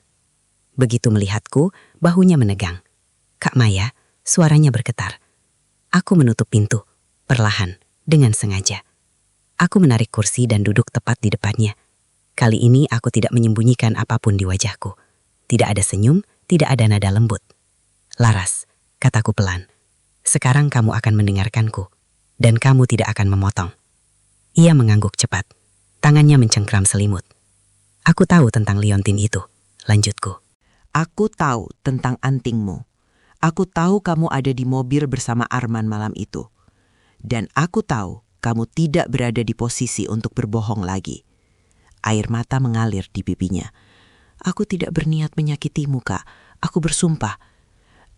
Begitu melihatku, bahunya menegang. Kak Maya, suaranya bergetar. Aku menutup pintu, perlahan, dengan sengaja. Aku menarik kursi dan duduk tepat di depannya. Kali ini aku tidak menyembunyikan apapun di wajahku. Tidak ada senyum, tidak ada nada lembut. Laras, kataku pelan. Sekarang kamu akan mendengarkanku, dan kamu tidak akan memotong. Ia mengangguk cepat. Tangannya mencengkram selimut. Aku tahu tentang liontin itu, lanjutku. Aku tahu tentang antingmu. Aku tahu kamu ada di mobil bersama Arman malam itu. Dan aku tahu kamu tidak berada di posisi untuk berbohong lagi. Air mata mengalir di pipinya. Aku tidak berniat menyakitimu, Kak. Aku bersumpah.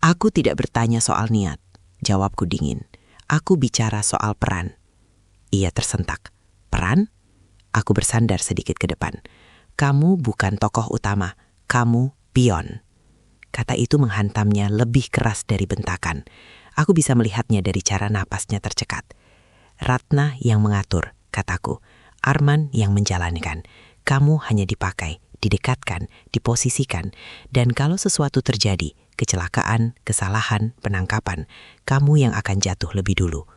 Aku tidak bertanya soal niat. Jawabku dingin. Aku bicara soal peran. Ia tersentak. Peran? Aku bersandar sedikit ke depan. Kamu bukan tokoh utama. Kamu pion. Kata itu menghantamnya lebih keras dari bentakan. Aku bisa melihatnya dari cara napasnya tercekat. Ratna yang mengatur, kataku. Arman yang menjalankan. Kamu hanya dipakai, didekatkan, diposisikan. Dan kalau sesuatu terjadi, kecelakaan, kesalahan, penangkapan, kamu yang akan jatuh lebih dulu.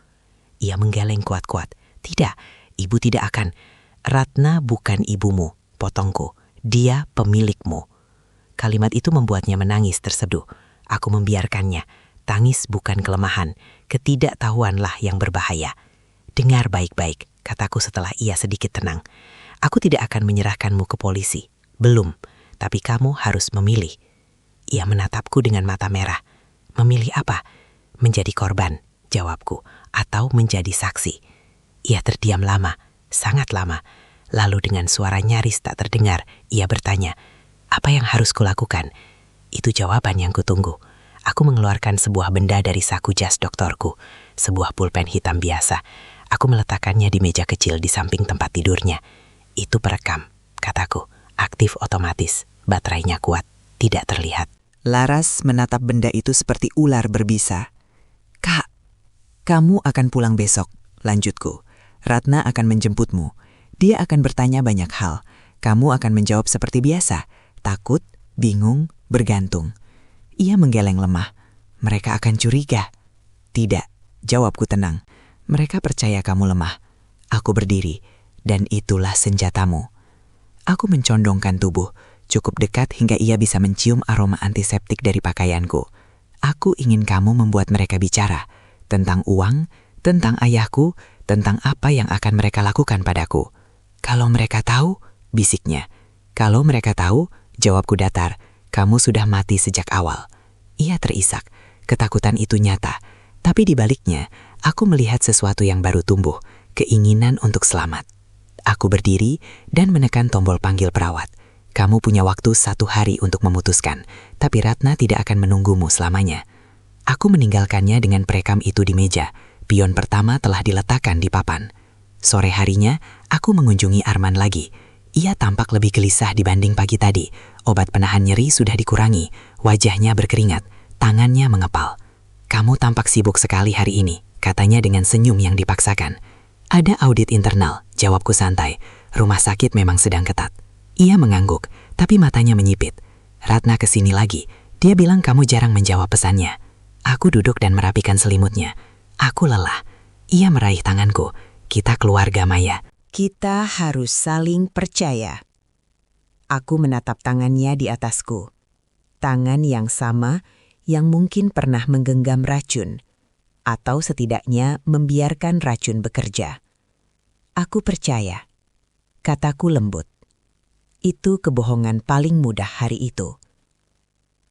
Ia menggeleng kuat-kuat. Tidak, ibu tidak akan. Ratna bukan ibumu, potongku. Dia pemilikmu. Kalimat itu membuatnya menangis terseduh. Aku membiarkannya. Tangis bukan kelemahan, ketidaktahuanlah yang berbahaya. Dengar baik-baik, kataku setelah ia sedikit tenang. Aku tidak akan menyerahkanmu ke polisi. Belum, tapi kamu harus memilih. Ia menatapku dengan mata merah. Memilih apa? Menjadi korban, jawabku, atau menjadi saksi. Ia terdiam lama, sangat lama. Lalu dengan suara nyaris tak terdengar, ia bertanya, apa yang harus kulakukan? Itu jawaban yang kutunggu. Aku mengeluarkan sebuah benda dari saku jas doktorku, sebuah pulpen hitam biasa. Aku meletakkannya di meja kecil di samping tempat tidurnya. Itu perekam, kataku, aktif otomatis, baterainya kuat, tidak terlihat. Laras menatap benda itu seperti ular berbisa. Kak, kamu akan pulang besok, lanjutku. Ratna akan menjemputmu. Dia akan bertanya banyak hal. Kamu akan menjawab seperti biasa. Takut, bingung, bergantung. Ia menggeleng lemah. Mereka akan curiga. Tidak, jawabku tenang. Mereka percaya kamu lemah. Aku berdiri, dan itulah senjatamu. Aku mencondongkan tubuh, cukup dekat hingga ia bisa mencium aroma antiseptik dari pakaianku. Aku ingin kamu membuat mereka bicara. Tentang uang, tentang ayahku, tentang apa yang akan mereka lakukan padaku. Kalau mereka tahu, bisiknya. Kalau mereka tahu, jawabku datar, kamu sudah mati sejak awal. Ia terisak, ketakutan itu nyata. Tapi di baliknya, aku melihat sesuatu yang baru tumbuh, keinginan untuk selamat. Aku berdiri dan menekan tombol panggil perawat. Kamu punya waktu 1 hari untuk memutuskan, tapi Ratna tidak akan menunggumu selamanya. Aku meninggalkannya dengan perekam itu di meja. Pion pertama telah diletakkan di papan. Sore harinya, aku mengunjungi Arman lagi. Ia tampak lebih gelisah dibanding pagi tadi. Obat penahan nyeri sudah dikurangi. Wajahnya berkeringat, tangannya mengepal. Kamu tampak sibuk sekali hari ini, katanya dengan senyum yang dipaksakan. Ada audit internal, jawabku santai. Rumah sakit memang sedang ketat. Ia mengangguk, tapi matanya menyipit. Ratna kesini lagi. Dia bilang kamu jarang menjawab pesannya. Aku duduk dan merapikan selimutnya. Aku lelah. Ia meraih tanganku. Kita keluarga, Maya. Kita harus saling percaya. Aku menatap tangannya di atasku. Tangan yang sama yang mungkin pernah menggenggam racun, atau setidaknya membiarkan racun bekerja. Aku percaya. Kataku lembut. Itu kebohongan paling mudah hari itu.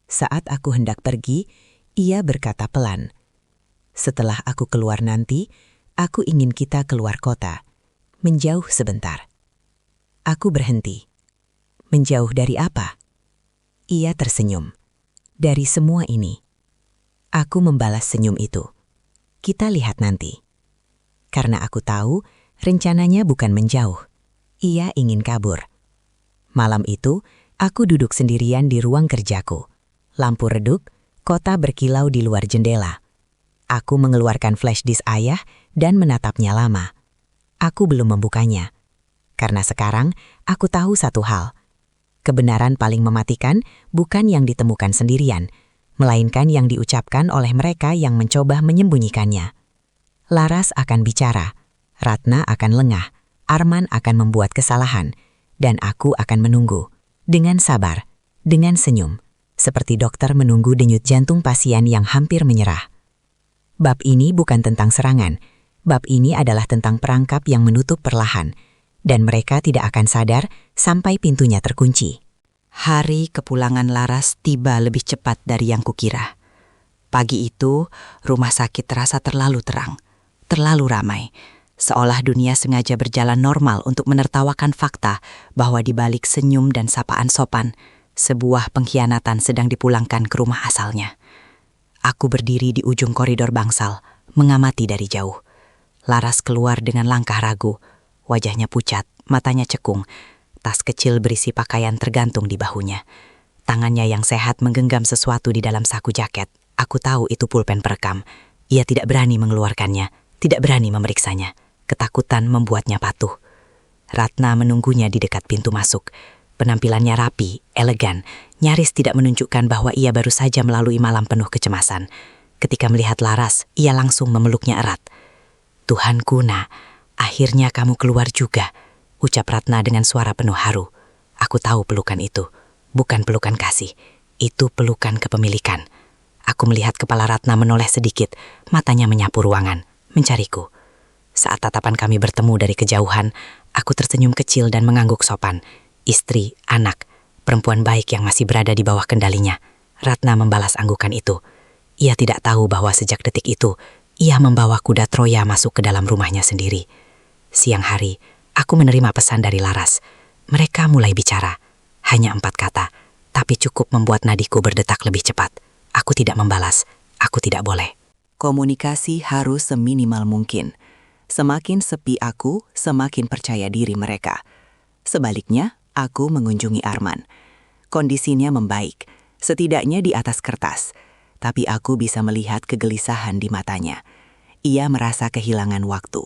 Saat aku hendak pergi, ia berkata pelan. Setelah aku keluar nanti, aku ingin kita keluar kota. Menjauh sebentar. Aku berhenti. Menjauh dari apa? Ia tersenyum. Dari semua ini. Aku membalas senyum itu. Kita lihat nanti. Karena aku tahu, rencananya bukan menjauh. Ia ingin kabur. Malam itu, aku duduk sendirian di ruang kerjaku. Lampu redup, kota berkilau di luar jendela. Aku mengeluarkan flash disk ayah dan menatapnya lama. Aku belum membukanya. Karena sekarang, aku tahu satu hal. Kebenaran paling mematikan bukan yang ditemukan sendirian, melainkan yang diucapkan oleh mereka yang mencoba menyembunyikannya. Laras akan bicara, Ratna akan lengah, Arman akan membuat kesalahan, dan aku akan menunggu, dengan sabar, dengan senyum, seperti dokter menunggu denyut jantung pasien yang hampir menyerah. Bab ini bukan tentang serangan, bab ini adalah tentang perangkap yang menutup perlahan, dan mereka tidak akan sadar sampai pintunya terkunci. Hari kepulangan Laras tiba lebih cepat dari yang kukira. Pagi itu, rumah sakit terasa terlalu terang, terlalu ramai. Seolah dunia sengaja berjalan normal untuk menertawakan fakta bahwa di balik senyum dan sapaan sopan, sebuah pengkhianatan sedang dipulangkan ke rumah asalnya. Aku berdiri di ujung koridor bangsal, mengamati dari jauh. Laras keluar dengan langkah ragu, wajahnya pucat, matanya cekung, tas kecil berisi pakaian tergantung di bahunya. Tangannya yang sehat menggenggam sesuatu di dalam saku jaket. Aku tahu itu pulpen perekam. Ia tidak berani mengeluarkannya, tidak berani memeriksanya. Ketakutan membuatnya patuh. Ratna menunggunya di dekat pintu masuk. Penampilannya rapi, elegan, nyaris tidak menunjukkan bahwa ia baru saja melalui malam penuh kecemasan. Ketika melihat Laras, ia langsung memeluknya erat. "Tuhanku, Nak, akhirnya kamu keluar juga," ucap Ratna dengan suara penuh haru. Aku tahu pelukan itu. Bukan pelukan kasih, itu pelukan kepemilikan. Aku melihat kepala Ratna menoleh sedikit, matanya menyapu ruangan, mencariku. Saat tatapan kami bertemu dari kejauhan, aku tersenyum kecil dan mengangguk sopan. Istri, anak, perempuan baik yang masih berada di bawah kendalinya. Ratna membalas anggukan itu. Ia tidak tahu bahwa sejak detik itu, ia membawa kuda Troya masuk ke dalam rumahnya sendiri. Siang hari, aku menerima pesan dari Laras. Mereka mulai bicara. Hanya 4 kata, tapi cukup membuat nadiku berdetak lebih cepat. Aku tidak membalas, aku tidak boleh. Komunikasi harus seminimal mungkin. Semakin sepi aku, semakin percaya diri mereka. Sebaliknya, aku mengunjungi Arman. Kondisinya membaik, setidaknya di atas kertas. Tapi aku bisa melihat kegelisahan di matanya. Ia merasa kehilangan waktu.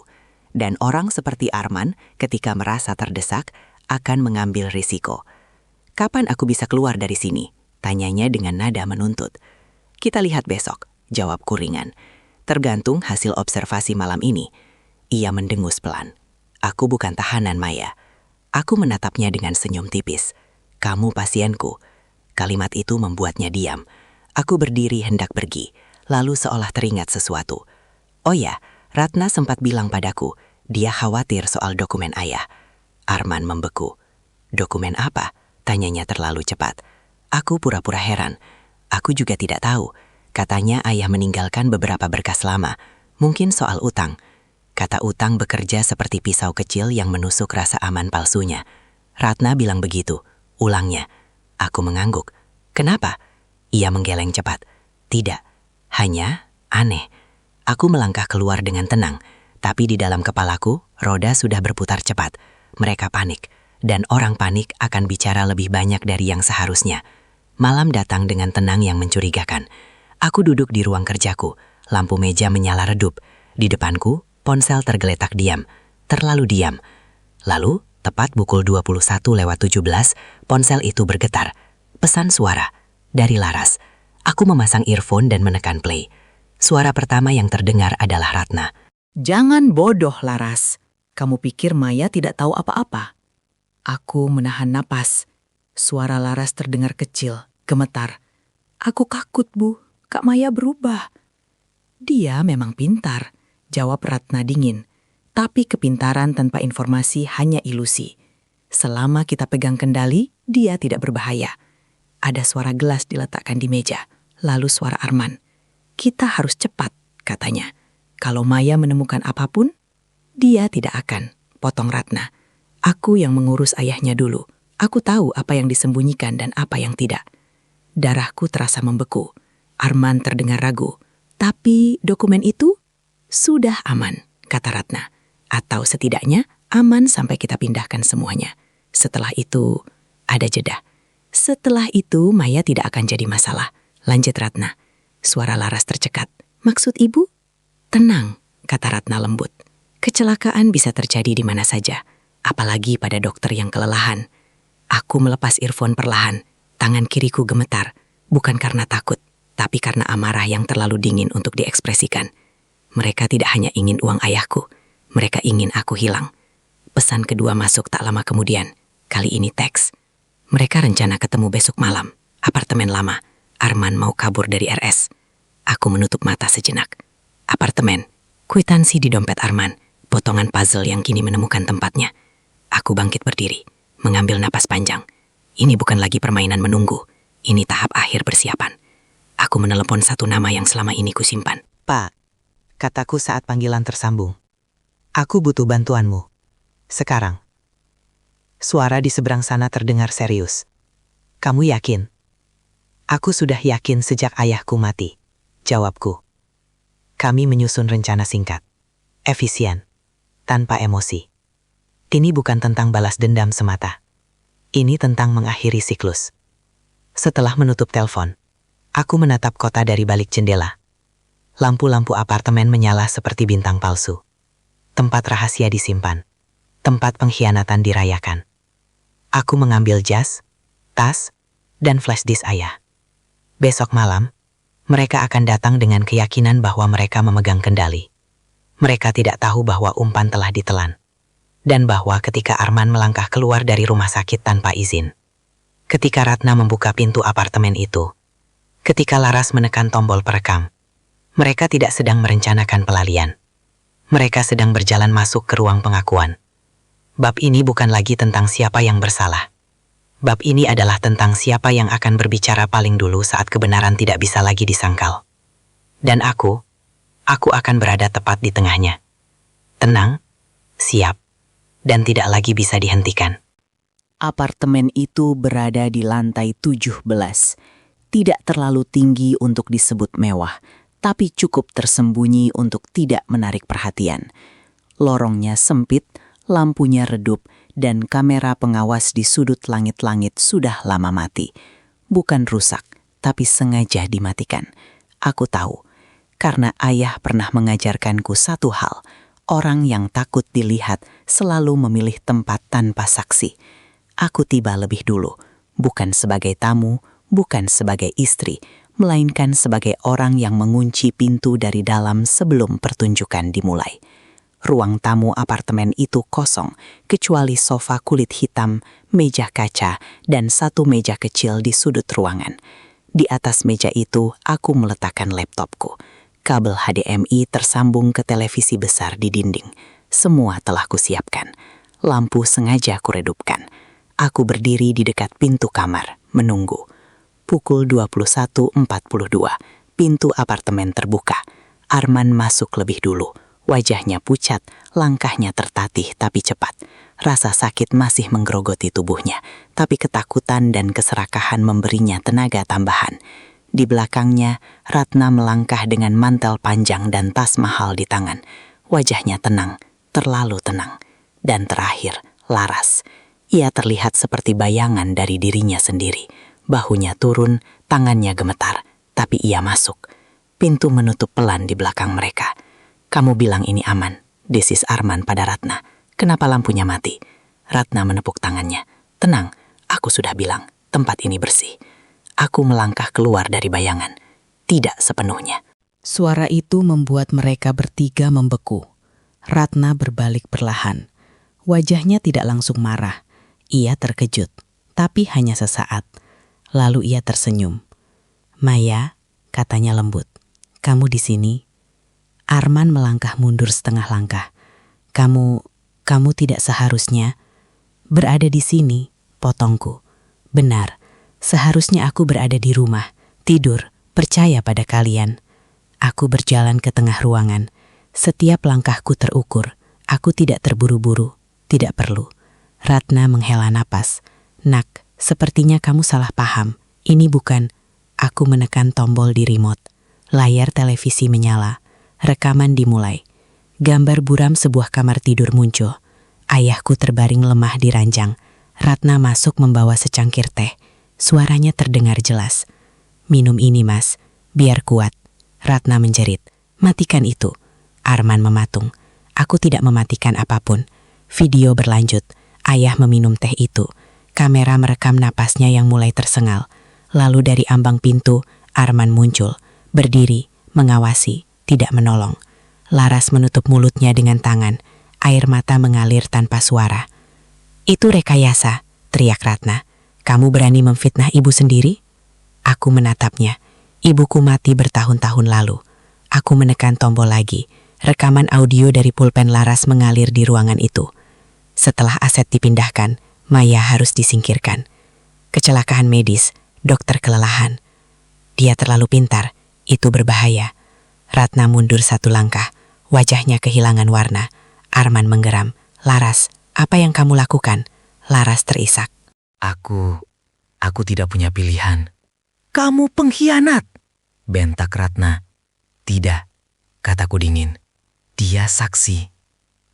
Dan orang seperti Arman, ketika merasa terdesak, akan mengambil risiko. Kapan aku bisa keluar dari sini? Tanyanya dengan nada menuntut. Kita lihat besok, jawabku ringan. Tergantung hasil observasi malam ini. Ia mendengus pelan. Aku bukan tahanan, Maya. Aku menatapnya dengan senyum tipis. Kamu pasienku. Kalimat itu membuatnya diam. Aku berdiri hendak pergi, lalu seolah teringat sesuatu. Oh ya, Ratna sempat bilang padaku, dia khawatir soal dokumen ayah. Arman membeku. Dokumen apa? Tanyanya terlalu cepat. Aku pura-pura heran. Aku juga tidak tahu. Katanya ayah meninggalkan beberapa berkas lama. Mungkin soal utang. Kata utang bekerja seperti pisau kecil yang menusuk rasa aman palsunya. Ratna bilang begitu. Ulangnya. Aku mengangguk. Kenapa? Ia menggeleng cepat. Tidak. Hanya aneh. Aku melangkah keluar dengan tenang. Tapi di dalam kepalaku, roda sudah berputar cepat. Mereka panik. Dan orang panik akan bicara lebih banyak dari yang seharusnya. Malam datang dengan tenang yang mencurigakan. Aku duduk di ruang kerjaku. Lampu meja menyala redup. Di depanku, ponsel tergeletak diam. Terlalu diam. Lalu, tepat pukul 21:17, ponsel itu bergetar. Pesan suara. Dari Laras. Aku memasang earphone dan menekan play. Suara pertama yang terdengar adalah Ratna. Jangan bodoh, Laras. Kamu pikir Maya tidak tahu apa-apa? Aku menahan napas. Suara Laras terdengar kecil, gemetar. Aku takut, Bu. Kak Maya berubah. Dia memang pintar, jawab Ratna dingin. Tapi kepintaran tanpa informasi hanya ilusi. Selama kita pegang kendali, dia tidak berbahaya. Ada suara gelas diletakkan di meja. Lalu suara Arman. Kita harus cepat, katanya. Kalau Maya menemukan apapun, dia tidak akan, potong Ratna. Aku yang mengurus ayahnya dulu. Aku tahu apa yang disembunyikan dan apa yang tidak. Darahku terasa membeku. Arman terdengar ragu. Tapi dokumen itu sudah aman, kata Ratna. Atau setidaknya aman sampai kita pindahkan semuanya. Setelah itu, ada jeda. Setelah itu, Maya tidak akan jadi masalah. Lanjut Ratna. Suara Laras tercekat. Maksud ibu? Tenang, kata Ratna lembut. Kecelakaan bisa terjadi di mana saja. Apalagi pada dokter yang kelelahan. Aku melepas earphone perlahan. Tangan kiriku gemetar. Bukan karena takut, tapi karena amarah yang terlalu dingin untuk diekspresikan. Mereka tidak hanya ingin uang ayahku. Mereka ingin aku hilang. Pesan kedua masuk tak lama kemudian. Kali ini teks. Mereka rencana ketemu besok malam. Apartemen lama. Arman mau kabur dari RS. Aku menutup mata sejenak. Apartemen. Kwitansi di dompet Arman. Potongan puzzle yang kini menemukan tempatnya. Aku bangkit berdiri, mengambil napas panjang. Ini bukan lagi permainan menunggu. Ini tahap akhir persiapan. Aku menelepon satu nama yang selama ini kusimpan. Pak, kataku saat panggilan tersambung. Aku butuh bantuanmu. Sekarang. Suara di seberang sana terdengar serius. Kamu yakin? Aku sudah yakin sejak ayahku mati. Jawabku. Kami menyusun rencana singkat. Efisien. Tanpa emosi. Ini bukan tentang balas dendam semata. Ini tentang mengakhiri siklus. Setelah menutup telepon, aku menatap kota dari balik jendela. Lampu-lampu apartemen menyala seperti bintang palsu. Tempat rahasia disimpan. Tempat pengkhianatan dirayakan. Aku mengambil jas, tas, dan flash disk ayah. Besok malam, mereka akan datang dengan keyakinan bahwa mereka memegang kendali. Mereka tidak tahu bahwa umpan telah ditelan. Dan bahwa ketika Arman melangkah keluar dari rumah sakit tanpa izin, Ketika Ratna membuka pintu apartemen itu, ketika Laras menekan tombol perekam, mereka tidak sedang merencanakan pelarian. Mereka sedang berjalan masuk ke ruang pengakuan. Bab ini bukan lagi tentang siapa yang bersalah. Bab ini adalah tentang siapa yang akan berbicara paling dulu saat kebenaran tidak bisa lagi disangkal. Dan aku akan berada tepat di tengahnya. Tenang, siap, dan tidak lagi bisa dihentikan. Apartemen itu berada di lantai 17. Tidak terlalu tinggi untuk disebut mewah, tapi cukup tersembunyi untuk tidak menarik perhatian. Lorongnya sempit, lampunya redup, dan kamera pengawas di sudut langit-langit sudah lama mati. Bukan rusak, tapi sengaja dimatikan. Aku tahu, karena ayah pernah mengajarkanku satu hal. Orang yang takut dilihat selalu memilih tempat tanpa saksi. Aku tiba lebih dulu, bukan sebagai tamu, bukan sebagai istri, melainkan sebagai orang yang mengunci pintu dari dalam sebelum pertunjukan dimulai. Ruang tamu apartemen itu kosong, kecuali sofa kulit hitam, meja kaca, dan satu meja kecil di sudut ruangan. Di atas meja itu, aku meletakkan laptopku. Kabel HDMI tersambung ke televisi besar di dinding. Semua telah kusiapkan. Lampu sengaja kuredupkan. Aku berdiri di dekat pintu kamar, menunggu. Pukul 21.42, pintu apartemen terbuka. Arman masuk lebih dulu. Wajahnya pucat, langkahnya tertatih tapi cepat. Rasa sakit masih menggerogoti tubuhnya, tapi ketakutan dan keserakahan memberinya tenaga tambahan. Di belakangnya, Ratna melangkah dengan mantel panjang dan tas mahal di tangan. Wajahnya tenang, terlalu tenang. Dan terakhir, Laras. Ia terlihat seperti bayangan dari dirinya sendiri. Bahunya turun, tangannya gemetar, tapi ia masuk. Pintu menutup pelan di belakang mereka. Kamu bilang ini aman, desis Arman pada Ratna. Kenapa lampunya mati? Ratna menepuk tangannya. Tenang, aku sudah bilang, tempat ini bersih. Aku melangkah keluar dari bayangan. Tidak sepenuhnya. Suara itu membuat mereka bertiga membeku. Ratna berbalik perlahan. Wajahnya tidak langsung marah. Ia terkejut, tapi hanya sesaat. Lalu ia tersenyum. Maya, katanya lembut. Kamu di sini? Arman melangkah mundur setengah langkah. Kamu tidak seharusnya berada di sini, potongku. Benar, seharusnya aku berada di rumah, tidur, percaya pada kalian. Aku berjalan ke tengah ruangan. Setiap langkahku terukur. Aku tidak terburu-buru, tidak perlu. Ratna menghela napas. Nak, sepertinya kamu salah paham. Ini bukan. Aku menekan tombol di remote. Layar televisi menyala. Rekaman dimulai. Gambar buram sebuah kamar tidur muncul. Ayahku terbaring lemah di ranjang. Ratna masuk membawa secangkir teh. Suaranya terdengar jelas. Minum ini, Mas. Biar kuat. Ratna menjerit. Matikan itu. Arman mematung. Aku tidak mematikan apapun. Video berlanjut. Ayah meminum teh itu. Kamera merekam napasnya yang mulai tersengal. Lalu dari ambang pintu, Arman muncul. Berdiri, mengawasi. Tidak menolong. Laras menutup mulutnya dengan tangan. Air mata mengalir tanpa suara. Itu rekayasa, teriak Ratna. Kamu berani memfitnah ibu sendiri? Aku menatapnya. Ibuku mati bertahun-tahun lalu. Aku menekan tombol lagi. Rekaman audio dari pulpen Laras mengalir di ruangan itu. Setelah aset dipindahkan, Maya harus disingkirkan. Kecelakaan medis, dokter kelelahan. Dia terlalu pintar, itu berbahaya. Ratna mundur satu langkah, wajahnya kehilangan warna. Arman menggeram. Laras, apa yang kamu lakukan? Laras terisak. Aku tidak punya pilihan. Kamu pengkhianat, bentak Ratna. Tidak, kataku dingin. Dia saksi.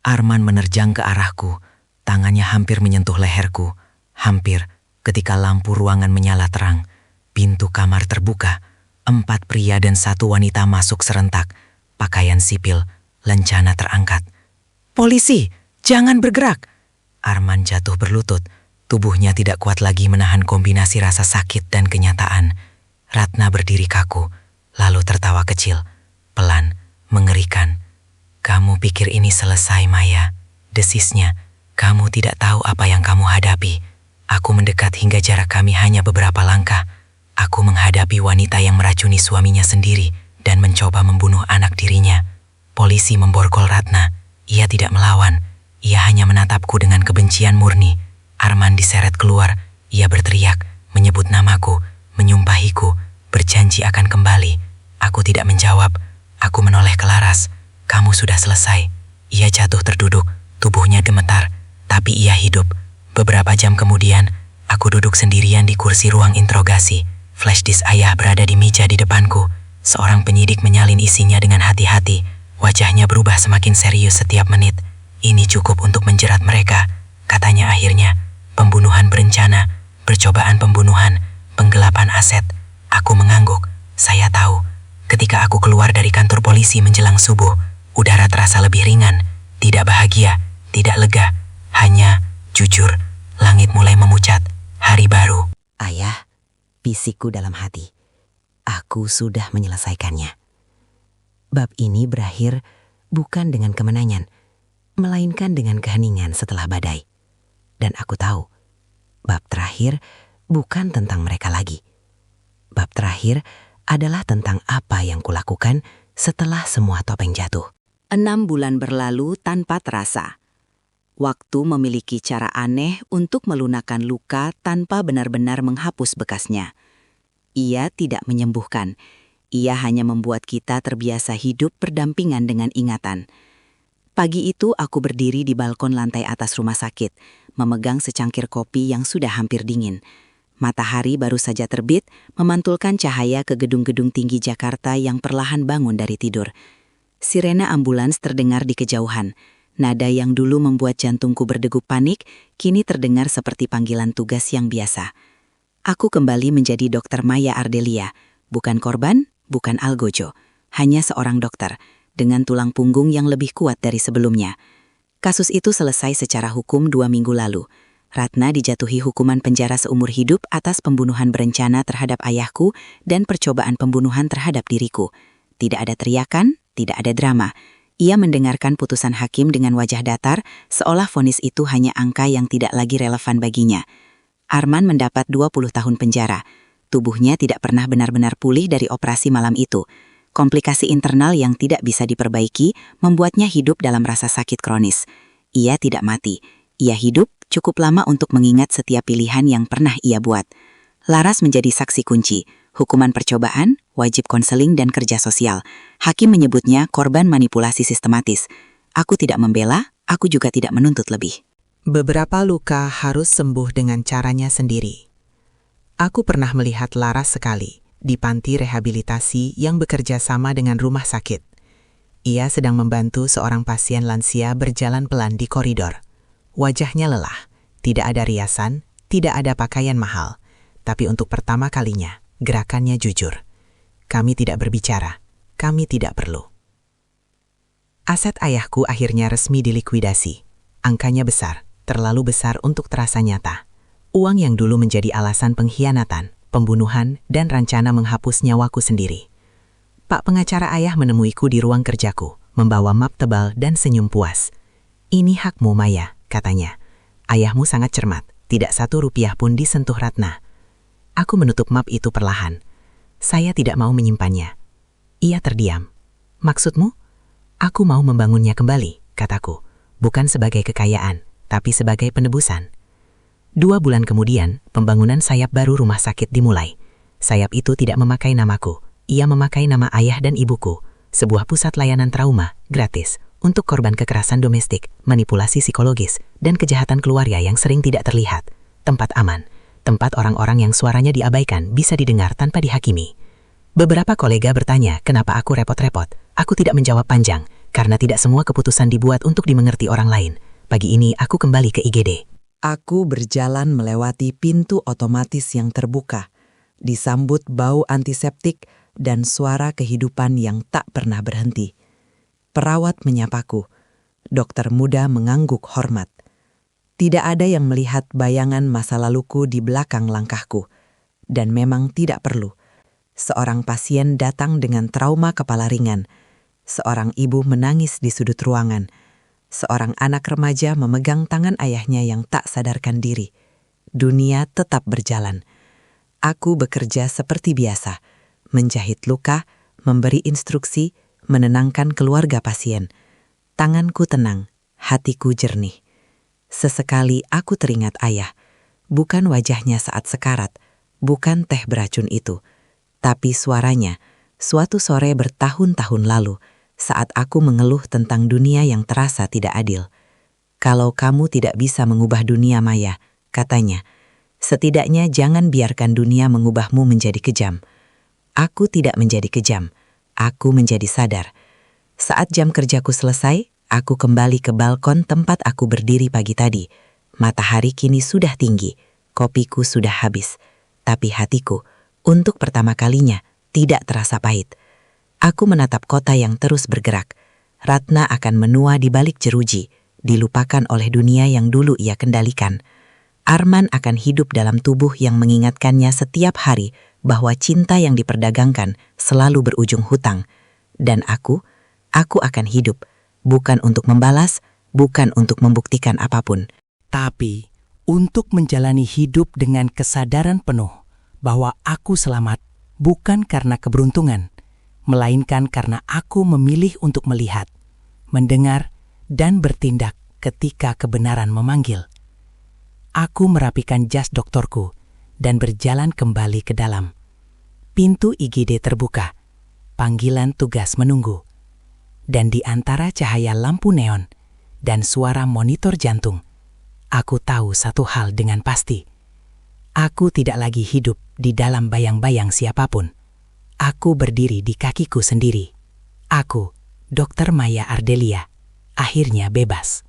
Arman menerjang ke arahku. Tangannya hampir menyentuh leherku. Hampir ketika lampu ruangan menyala terang. Pintu kamar terbuka. 4 pria dan 1 wanita masuk serentak. Pakaian sipil, lencana terangkat. Polisi, jangan bergerak. Arman jatuh berlutut. Tubuhnya tidak kuat lagi menahan kombinasi rasa sakit dan kenyataan. Ratna berdiri kaku, lalu tertawa kecil. Pelan, mengerikan. Kamu pikir ini selesai, Maya? Desisnya, kamu tidak tahu apa yang kamu hadapi. Aku mendekat hingga jarak kami hanya beberapa langkah. Aku menghadapi wanita yang meracuni suaminya sendiri dan mencoba membunuh anak dirinya. Polisi memborgol Ratna. Ia tidak melawan. Ia hanya menatapku dengan kebencian murni. Arman diseret keluar. Ia berteriak, menyebut namaku, menyumpahiku, berjanji akan kembali. Aku tidak menjawab. Aku menoleh ke Laras. Kamu sudah selesai. Ia jatuh terduduk, tubuhnya gemetar, tapi ia hidup. Beberapa jam kemudian, aku duduk sendirian di kursi ruang interogasi. Flash disk ayah berada di meja di depanku. Seorang penyidik menyalin isinya dengan hati-hati. Wajahnya berubah semakin serius setiap menit. Ini cukup untuk menjerat mereka, katanya akhirnya. Pembunuhan berencana, percobaan pembunuhan, penggelapan aset. Aku mengangguk. Saya tahu. Ketika aku keluar dari kantor polisi menjelang subuh, udara terasa lebih ringan. Tidak bahagia, tidak lega, hanya jujur. Langit mulai memucat. Hari baru. Ayah, bisikku dalam hati. Aku sudah menyelesaikannya. Bab ini berakhir bukan dengan kemenangan, melainkan dengan keheningan setelah badai. Dan aku tahu, bab terakhir bukan tentang mereka lagi. Bab terakhir adalah tentang apa yang kulakukan setelah semua topeng jatuh. 6 bulan berlalu tanpa terasa. Waktu memiliki cara aneh untuk melunakkan luka tanpa benar-benar menghapus bekasnya. Ia tidak menyembuhkan. Ia hanya membuat kita terbiasa hidup berdampingan dengan ingatan. Pagi itu aku berdiri di balkon lantai atas rumah sakit, memegang secangkir kopi yang sudah hampir dingin. Matahari baru saja terbit, memantulkan cahaya ke gedung-gedung tinggi Jakarta yang perlahan bangun dari tidur. Sirena ambulans terdengar di kejauhan. Nada yang dulu membuat jantungku berdegup panik, kini terdengar seperti panggilan tugas yang biasa. Aku kembali menjadi Dokter Maya Ardelia, bukan korban, bukan algojo, hanya seorang dokter, dengan tulang punggung yang lebih kuat dari sebelumnya. Kasus itu selesai secara hukum 2 minggu lalu. Ratna dijatuhi hukuman penjara seumur hidup atas pembunuhan berencana terhadap ayahku dan percobaan pembunuhan terhadap diriku. Tidak ada teriakan, tidak ada drama. Ia mendengarkan putusan hakim dengan wajah datar, seolah vonis itu hanya angka yang tidak lagi relevan baginya. Arman mendapat 20 tahun penjara. Tubuhnya tidak pernah benar-benar pulih dari operasi malam itu. Komplikasi internal yang tidak bisa diperbaiki membuatnya hidup dalam rasa sakit kronis. Ia tidak mati. Ia hidup cukup lama untuk mengingat setiap pilihan yang pernah ia buat. Laras menjadi saksi kunci. Hukuman percobaan, wajib konseling dan kerja sosial. Hakim menyebutnya korban manipulasi sistematis. Aku tidak membela, aku juga tidak menuntut lebih. Beberapa luka harus sembuh dengan caranya sendiri. Aku pernah melihat Laras sekali di panti rehabilitasi yang bekerja sama dengan rumah sakit. Ia sedang membantu seorang pasien lansia berjalan pelan di koridor. Wajahnya lelah, tidak ada riasan, tidak ada pakaian mahal. Tapi untuk pertama kalinya, gerakannya jujur. Kami tidak berbicara, kami tidak perlu. Aset ayahku akhirnya resmi dilikuidasi. Angkanya besar, terlalu besar untuk terasa nyata. Uang yang dulu menjadi alasan pengkhianatan, pembunuhan, dan rencana menghapus nyawaku sendiri. Pak pengacara ayah menemuiku di ruang kerjaku, membawa map tebal dan senyum puas. Ini hakmu, Maya, katanya. Ayahmu sangat cermat, tidak 1 rupiah pun disentuh Ratna. Aku menutup map itu perlahan. Saya tidak mau menyimpannya. Ia terdiam. Maksudmu? Aku mau membangunnya kembali, kataku. Bukan sebagai kekayaan, tapi sebagai penebusan. 2 bulan kemudian, pembangunan sayap baru rumah sakit dimulai. Sayap itu tidak memakai namaku. Ia memakai nama ayah dan ibuku. Sebuah pusat layanan trauma, gratis, untuk korban kekerasan domestik, manipulasi psikologis, dan kejahatan keluarga yang sering tidak terlihat. Tempat aman. Tempat orang-orang yang suaranya diabaikan bisa didengar tanpa dihakimi. Beberapa kolega bertanya kenapa aku repot-repot. Aku tidak menjawab panjang, karena tidak semua keputusan dibuat untuk dimengerti orang lain. Pagi ini aku kembali ke IGD. Aku berjalan melewati pintu otomatis yang terbuka, disambut bau antiseptik dan suara kehidupan yang tak pernah berhenti. Perawat menyapaku. Dokter muda mengangguk hormat. Tidak ada yang melihat bayangan masa laluku di belakang langkahku. Dan memang tidak perlu. Seorang pasien datang dengan trauma kepala ringan. Seorang ibu menangis di sudut ruangan. Seorang anak remaja memegang tangan ayahnya yang tak sadarkan diri. dunia tetap berjalan. Aku bekerja seperti biasa, menjahit luka, memberi instruksi, menenangkan keluarga pasien. Tanganku tenang, hatiku jernih. Sesekali aku teringat ayah, bukan wajahnya saat sekarat, bukan teh beracun itu, tapi suaranya suatu sore bertahun-tahun lalu saat aku mengeluh tentang dunia yang terasa tidak adil. Kalau kamu tidak bisa mengubah dunia, Maya, katanya, setidaknya jangan biarkan dunia mengubahmu menjadi kejam. Aku tidak menjadi kejam, aku menjadi sadar. Saat jam kerjaku selesai, aku kembali ke balkon tempat aku berdiri pagi tadi. Matahari kini sudah tinggi, kopiku sudah habis. Tapi hatiku, untuk pertama kalinya, tidak terasa pahit. Aku menatap kota yang terus bergerak. Ratna akan menua di balik jeruji, dilupakan oleh dunia yang dulu ia kendalikan. Arman akan hidup dalam tubuh yang mengingatkannya setiap hari bahwa cinta yang diperdagangkan selalu berujung hutang. Dan aku akan hidup, bukan untuk membalas, bukan untuk membuktikan apapun. Tapi untuk menjalani hidup dengan kesadaran penuh bahwa aku selamat bukan karena keberuntungan, melainkan karena aku memilih untuk melihat, mendengar, dan bertindak ketika kebenaran memanggil. Aku merapikan jas doktorku dan berjalan kembali ke dalam. Pintu IGD terbuka, panggilan tugas menunggu. Dan di antara cahaya lampu neon dan suara monitor jantung, aku tahu satu hal dengan pasti. Aku tidak lagi hidup di dalam bayang-bayang siapapun. Aku berdiri di kakiku sendiri. Aku, Dr. Maya Ardelia, akhirnya bebas.